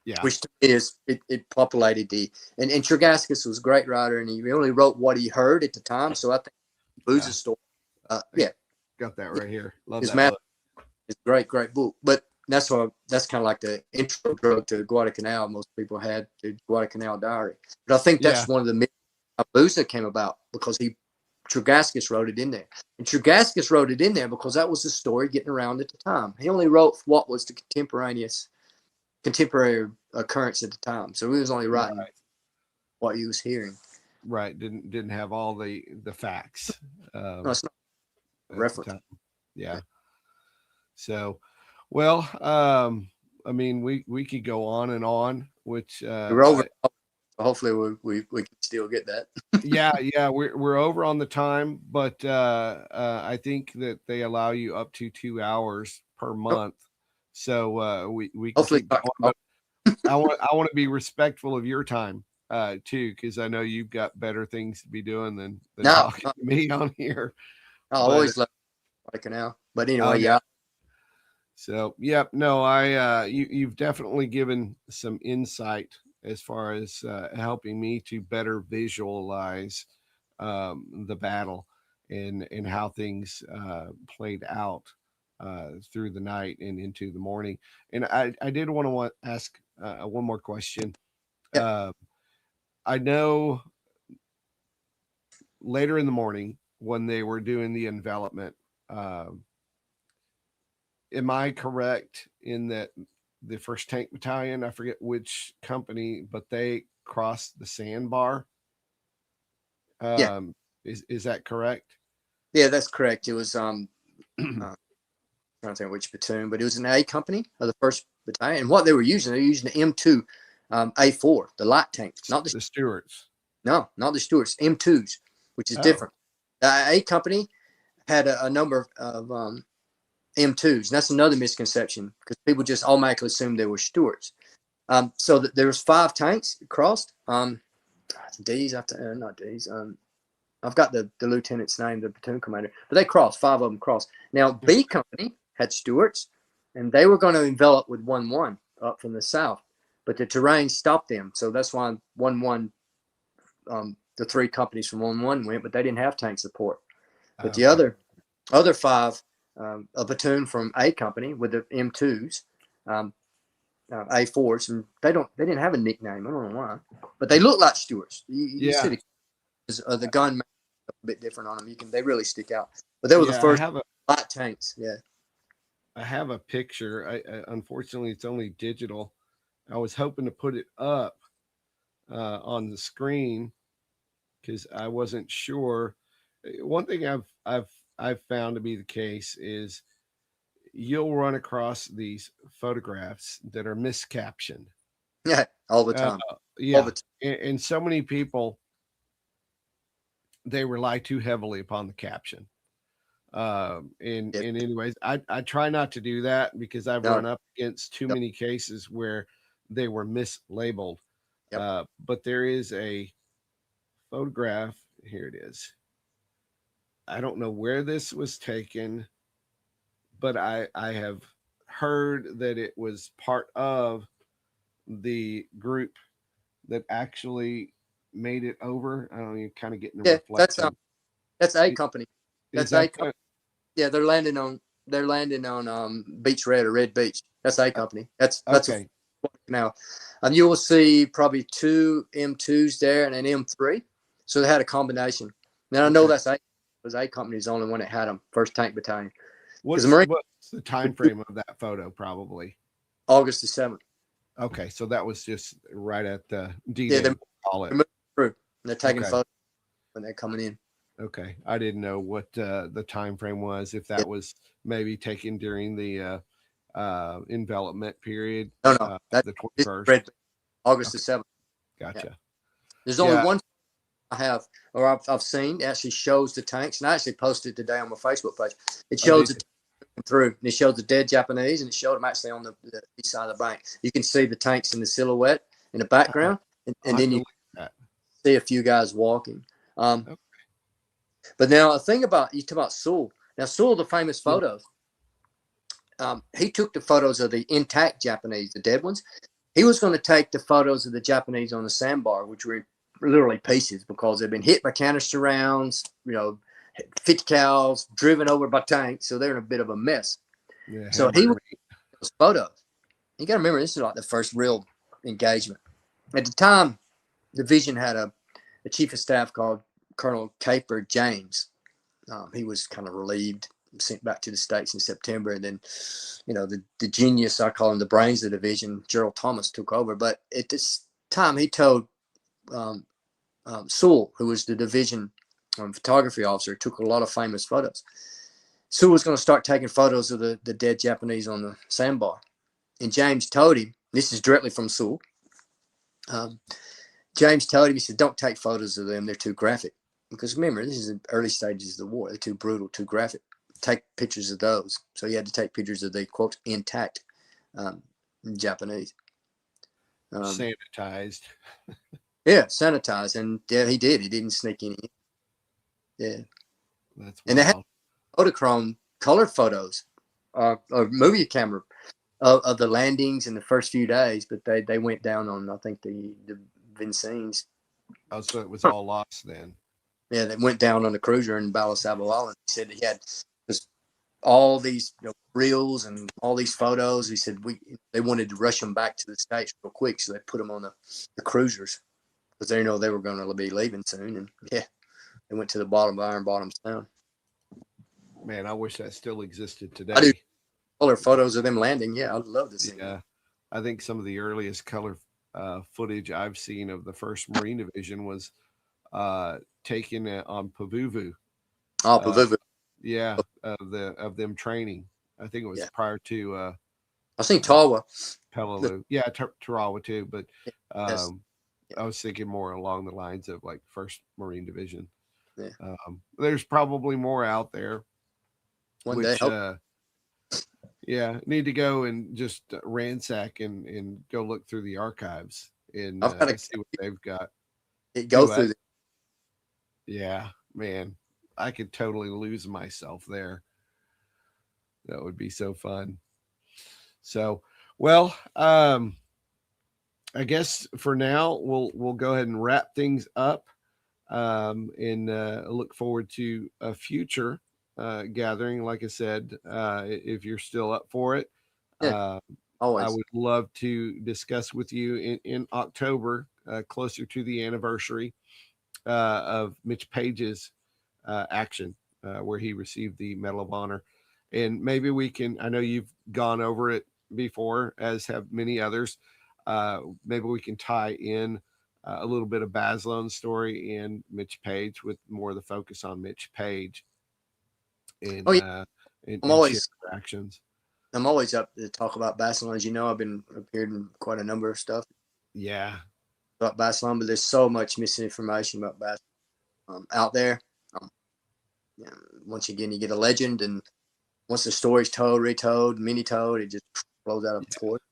A: Yeah.
B: Which to me is it populated and Tregaskis was a great writer, and he only wrote what he heard at the time. So I think Booze's story.
A: Got that right here. Love
B: his
A: that book.
B: It's a great book. But that's kind of like the intro drug to Guadalcanal. Most people had the Guadalcanal Diary. But I think that's one of the myths how Booze came about, because Tregaskis wrote it in there. And Tregaskis wrote it in there because that was the story getting around at the time. He only wrote what was the contemporary occurrence at the time. So he was only writing what he was hearing.
A: Right. Didn't have all the facts.
B: No, it's not a reference.
A: Yeah. So, well, I mean, we could go on and on, which
B: we're over. Hopefully we can still get that.
A: yeah, we're over on the time, but I think that they allow you up to 2 hours per month. So we can
B: hopefully
A: keep going, but I want to be respectful of your time too, because I know you've got better things to be doing than talking to me on here.
B: I always love Guadalcanal, but anyway, yeah.
A: So you've definitely given some insight as far as helping me to better visualize the battle and how things played out through the night and into the morning. And I did want to ask one more question. I know later in the morning when they were doing the envelopment, am I correct in that the 1st Tank Battalion, I forget which company, but they crossed the sandbar? Is that correct?
B: Yeah, that's correct. It was I don't think which platoon, but it was an A company of the 1st Battalion. And what they were using the M2 A4, the light tanks, not the
A: Stewarts.
B: No, not the Stewarts, M2s, which is different. The A company had a number of M2s. And that's another misconception, because people just automatically assumed they were Stewarts. So there was 5 tanks crossed. D's after not D's. I've got the lieutenant's name, the platoon commander, but they crossed. 5 of them crossed. Now B company had Stewarts, and they were going to envelop with 1-1 up from the south, but the terrain stopped them. So that's why 1-1, the 3 companies from 1-1 went, but they didn't have tank support. But the other 5, a platoon from A company with the M2s, A4s, and they didn't have a nickname. I don't know why, but they look like Stewarts. You see the gun a bit different on them. They really stick out. But they were the first light tanks. Yeah,
A: I have a picture. I unfortunately it's only digital. I was hoping to put it up on the screen because I wasn't sure. One thing I've found to be the case is you'll run across these photographs that are miscaptioned.
B: Yeah, all the time.
A: And so many people, they rely too heavily upon the caption. And
B: Yeah.
A: anyways, I try not to do that because I've
B: No.
A: run up against too
B: Yep.
A: many cases where they were mislabeled.
B: Yep.
A: But there is a photograph. Here it is. I don't know where this was taken, but I have heard that it was part of the group that actually made it over. I don't know, you're kind of getting the
B: Yeah.
A: reflection.
B: That's a company.
A: Is
B: That's a
A: that
B: company. Yeah, they're landing on Beach Red or Red Beach. That's a company. That's a
A: okay?
B: now. You will see probably two M2s there and an M3. So they had a combination. Now I know
A: Okay.
B: that's a company is the only one that had them. First Tank Battalion. Because the
A: What's the time frame of that photo? Probably
B: August the 7th.
A: okay. So that was just right at the
B: Yeah,
A: D-Day.
B: they're
A: We'll call it.
B: moving through. And they're taking
A: Okay.
B: photos when they're coming in.
A: Okay. I didn't know what the time frame was. If
B: Yeah.
A: that was maybe taken during the envelopment period,
B: No. That's
A: the
B: this
A: 21st.
B: Red Beach, August the
A: Okay.
B: 7th. Yeah.
A: Gotcha.
B: There's only
A: Yeah.
B: one I have, or I've seen, it actually shows the tanks, and I actually posted today on my Facebook page. It
A: Oh,
B: shows
A: did
B: the through, and it showed the dead Japanese, and it showed them actually on the east side of the bank. You can see the tanks in the silhouette in the background,
A: I'll
B: and
A: have
B: then
A: to
B: you
A: look at
B: see a few guys walking.
A: that. Okay.
B: But now a thing about you talk about Sewell. Now Sewell, the famous
A: Yeah.
B: photos. He took the photos of the intact Japanese, the dead ones. He was going to take the photos of the Japanese on the sandbar, which were literally pieces because they've been hit by canister rounds, 50 cals, driven over by tanks, so they're in a bit of a mess.
A: Yeah.
B: So he
A: Hamburger
B: was those photos. You got to remember, this is like the first real engagement. At the time, the division had a chief of staff called Colonel Caper James. He was kind of relieved, sent back to the States in September. And then, the genius, I call him the brains of the division, Gerald Thomas, took over. But at this time, he told Sewell, who was the division photography officer, took a lot of famous photos. Sewell was going to start taking photos of the dead Japanese on the sandbar. And James told him, this is directly from Sewell, James told him, he said, don't take photos of them. They're too graphic. Because remember, this is the early stages of the war. They're too brutal, too graphic. Take pictures of those. So he had to take pictures of the, quote, intact Japanese.
A: sanitized.
B: Yeah, sanitized. And yeah, he did. He didn't sneak any. Yeah.
A: That's
B: And they had
A: wild.
B: Kodachrome color photos or movie camera of the landings in the first few days, but they went down on, I think, the Vincennes.
A: Oh, so it was all lost then.
B: Yeah, they went down on the cruiser in Battle of Alligator. He said he had just all these reels and all these photos. He said they wanted to rush them back to the States real quick, so they put them on the cruisers because they know they were going to be leaving soon. And yeah, they went to the bottom of Iron Bottom Sound.
A: Man, I wish that still existed
B: I do
A: today.
B: color photos of them landing. Yeah, I'd love to see
A: Yeah.
B: that.
A: I think some of the earliest color footage I've seen of the First Marine Division was taken on Pavuvu.
B: Oh,
A: Uh,
B: Pavuvu.
A: yeah, of them training. I think it was
B: Yeah,
A: prior to
B: I think Tawa.
A: Peleliu. Yeah, Tarawa too, but
B: Yes.
A: um, I was thinking more along the lines of like First Marine Division.
B: Yeah.
A: There's probably more out there,
B: One day.
A: which yeah, need to go and just ransack and go look through the archives and
B: I've got
A: see what they've got.
B: to
A: Do
B: go
A: what?
B: through.
A: Yeah, man, I could totally lose myself there. That would be so fun. So, well, I guess for now we'll go ahead and wrap things up, and look forward to a future gathering. Like I said, if you're still up for it,
B: Yeah,
A: I
B: always.
A: would love to discuss with you in October, closer to the anniversary of Mitch Page's action, where he received the Medal of Honor. And maybe we can, I know you've gone over it before, as have many others. Maybe we can tie in a little bit of Baslone's story and Mitch Page, with more of the focus on Mitch Page and
B: Oh yeah, I'm
A: share
B: always
A: actions.
B: I'm always up to talk about Barcelona. As you know, I've been appeared in quite a number of stuff
A: Yeah.
B: about Barcelona, but there's so much misinformation about Barcelona out there. Um, once again, you get a legend, and once the story's told, retold, mini-told, it just blows out of proportion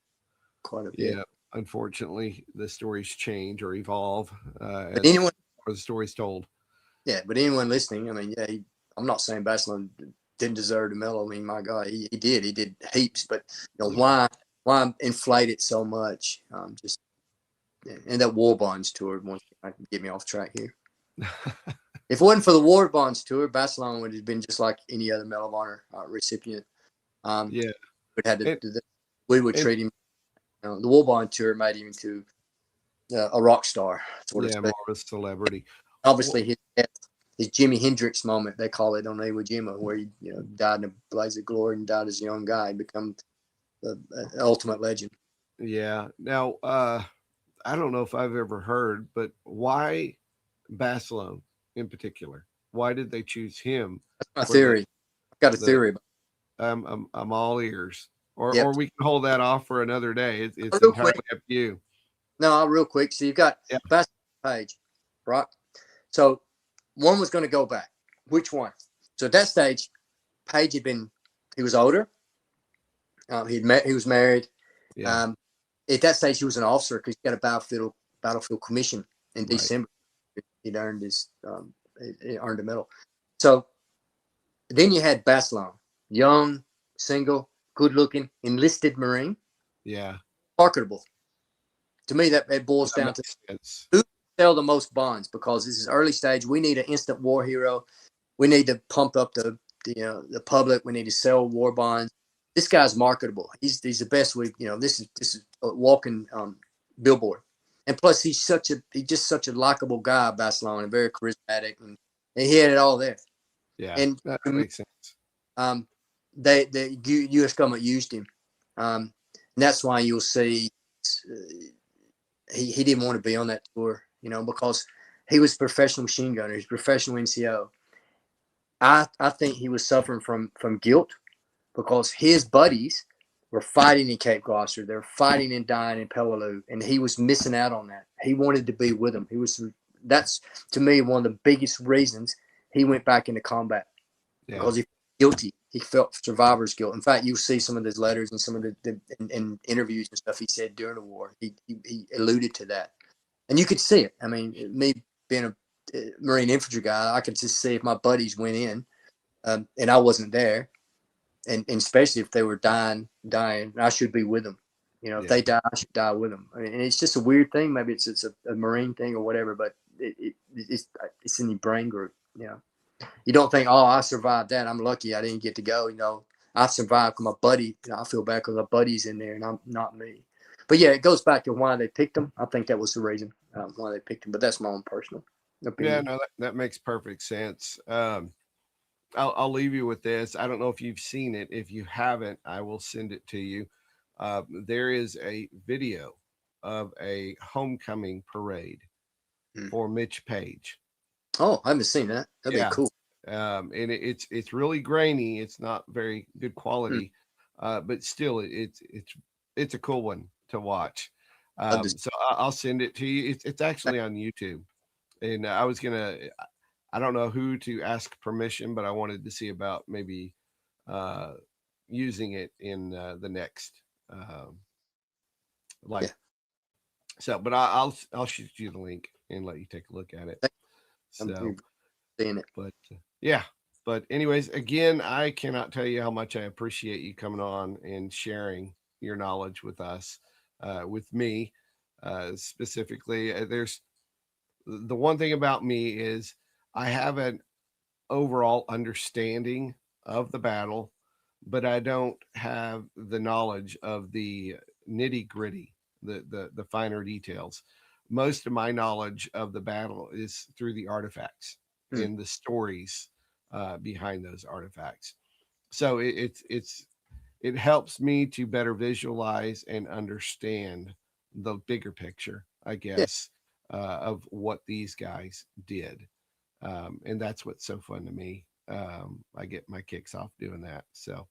B: quite a bit.
A: Yeah, unfortunately, the stories change or evolve
B: But
A: as
B: anyone,
A: the story's told.
B: yeah, but anyone listening, I mean, yeah, I'm not saying Barcelona didn't deserve the medal. I mean, my God, he did. He did heaps. But why inflate it so much? Just and that War Bonds tour. Once I can get me off track here. If it wasn't for the War Bonds tour, Barcelona would have been just like any other Medal of Honor recipient.
A: Yeah,
B: we would treat him. The War Bond tour made him into a rock star, sort of.
A: Yeah, more of a celebrity.
B: Obviously, his death, his Jimi Hendrix moment, they call it on Iwo Jima, where he died in a blaze of glory and died as a young guy, become the ultimate legend.
A: Yeah. Now, I don't know if I've ever heard, but why Barcelona in particular? Why did they choose him?
B: That's my theory. I've got a theory about
A: it. I'm all ears. Or
B: Yep.
A: or we can hold that off for another day. It's entirely up to you.
B: No, real quick. So you've got Barcelona Page, right? So one was going to go back. Which one? So at that stage, Page he was older. He was married.
A: Yeah.
B: At that stage, he was an officer because he got a battlefield commission in December. He'd earned he earned a medal. So then you had Barcelona, young, single, good-looking, enlisted Marine.
A: Yeah.
B: Marketable. To me, that boils down to who sell the most bonds, because this is early stage. We need an instant war hero. We need to pump up the public. We need to sell war bonds. This guy's marketable. He's the best. This is a walking billboard. And plus, he's just such a likable guy, Barcelona, very charismatic, and he had it all there.
A: Yeah,
B: and
A: that makes sense.
B: The U.S. government used him, and that's why you'll see he didn't want to be on that tour, because he was a professional machine gunner. He's a professional NCO. I think he was suffering from guilt because his buddies were fighting in Cape Gloucester. They're fighting and dying in Peleliu, and he was missing out on that. He wanted to be with them. That's to me one of the biggest reasons he went back into combat, because he felt guilty. He felt survivor's guilt. In fact, you'll see some of his letters and some of the in interviews and stuff he said during the war. He alluded to that, and you could see it. I mean, me being a Marine infantry guy, I could just see if my buddies went in, and I wasn't there, and especially if they were dying, I should be with them. If they die, I should die with them. I mean, and it's just a weird thing. Maybe it's a Marine thing or whatever, but it's in your brain group. You don't think, oh, I survived that. I'm lucky I didn't get to go. I survived because my buddy. I feel bad because my buddy's in there and I'm not me. But yeah, it goes back to why they picked him. I think that was the reason why they picked him. But that's my own personal opinion.
A: Yeah, no, that makes perfect sense. I'll leave you with this. I don't know if you've seen it. If you haven't, I will send it to you. There is a video of a homecoming parade for Mitch Page.
B: Oh, I haven't seen that. That'd be cool.
A: And it's really grainy. It's not very good quality, but still, it's a cool one to watch. So I'll send it to you. It's actually on YouTube, and I don't know who to ask permission, but I wanted to see about maybe using it in the next So, but I'll shoot you the link and let you take a look at it. So,
B: seeing it.
A: But yeah. But anyways, again, I cannot tell you how much I appreciate you coming on and sharing your knowledge with us, with me specifically. There's the one thing about me is I have an overall understanding of the battle, but I don't have the knowledge of the nitty gritty, the finer details. Most of my knowledge of the battle is through the artifacts and the stories behind those artifacts. So it helps me to better visualize and understand the bigger picture, I guess, of what these guys did. And that's what's so fun to me. I get my kicks off doing that. So,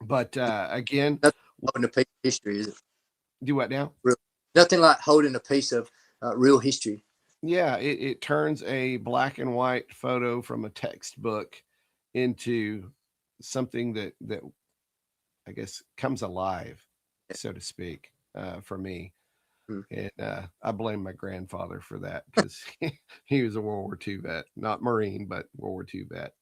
A: but again,
B: holding a piece of history, is it?
A: Do what now?
B: Nothing like holding a piece of real history.
A: Yeah, it turns a black and white photo from a textbook into something that I guess comes alive, so to speak, for me.
B: Mm.
A: And I blame my grandfather for that because he was a World War II vet, not Marine, but World War II vet.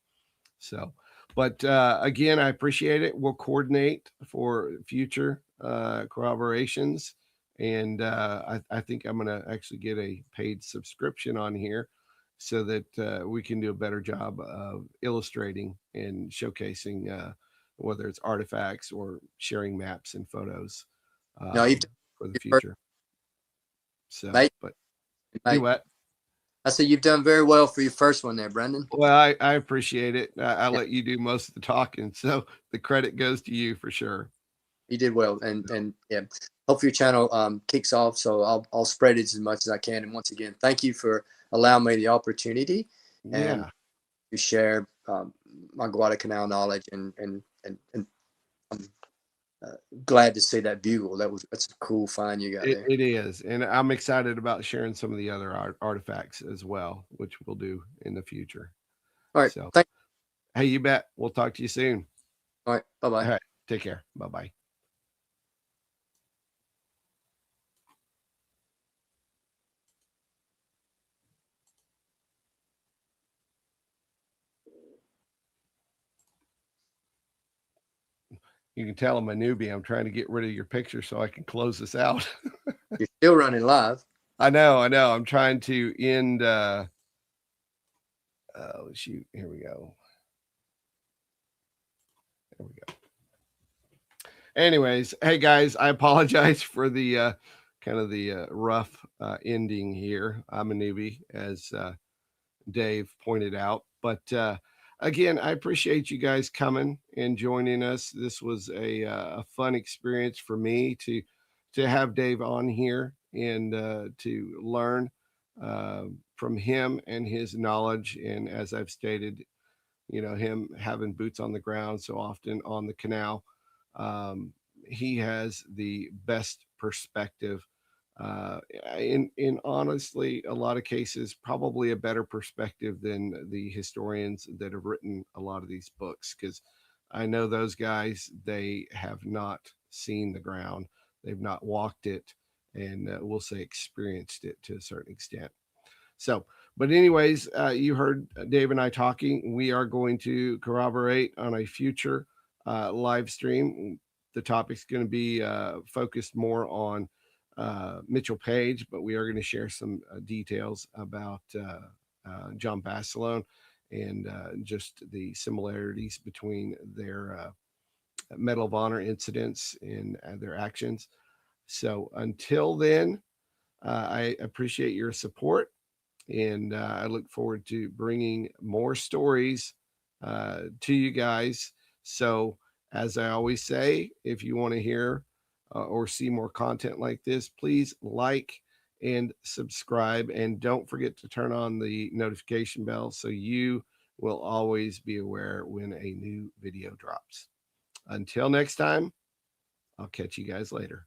A: So, but again, I appreciate it. We'll coordinate for future corroborations. And I think I'm going to actually get a paid subscription on here so that we can do a better job of illustrating and showcasing whether it's artifacts or sharing maps and photos
B: No, you've done
A: for the
B: your first,
A: future. So,
B: mate,
A: but do
B: mate.
A: what?
B: I said you've done very well for your first one there, Brendan.
A: Well, I appreciate it. I
B: Yeah,
A: let you do most of the talking, so the credit goes to you for sure.
B: you did well, and yeah, hope your channel kicks off. So I'll spread it as much as I can. And once again, thank you for allowing me the opportunity and
A: Yeah,
B: to share my Guadalcanal knowledge. And I'm glad to see that bugle. That's a cool find you got there.
A: it is, and I'm excited about sharing some of the other artifacts as well, which we'll do in the future.
B: All right,
A: So,
B: thank.
A: hey, you bet. We'll talk to you soon.
B: All right, bye
A: All
B: bye.
A: right, take care. Bye bye. You can tell I'm a newbie. I'm trying to get rid of your picture so I can close this out.
B: You're still running live.
A: I know. I'm trying to end. Oh shoot! Here we go. There we go. Anyways, hey guys, I apologize for the kind of the rough ending here. I'm a newbie, as Dave pointed out, but again, I appreciate you guys coming and joining us. This was a fun experience for me to have Dave on here and to learn from him and his knowledge. And as I've stated, him having boots on the ground so often on the canal, um, he has the best perspective, in honestly a lot of cases probably a better perspective than the historians that have written a lot of these books, because I know those guys, they have not seen the ground, they've not walked it, and we'll say experienced it to a certain extent. So, but anyways, you heard Dave and I talking. We are going to corroborate on a future live stream. The topic's going to be focused more on Mitchell Page, but we are going to share some details about John Basilone and just the similarities between their Medal of Honor incidents and their actions. So until then, I appreciate your support, and I look forward to bringing more stories to you guys. So, as I always say, if you want to hear or see more content like this, please like and subscribe. And don't forget to turn on the notification bell so you will always be aware when a new video drops. Until next time, I'll catch you guys later.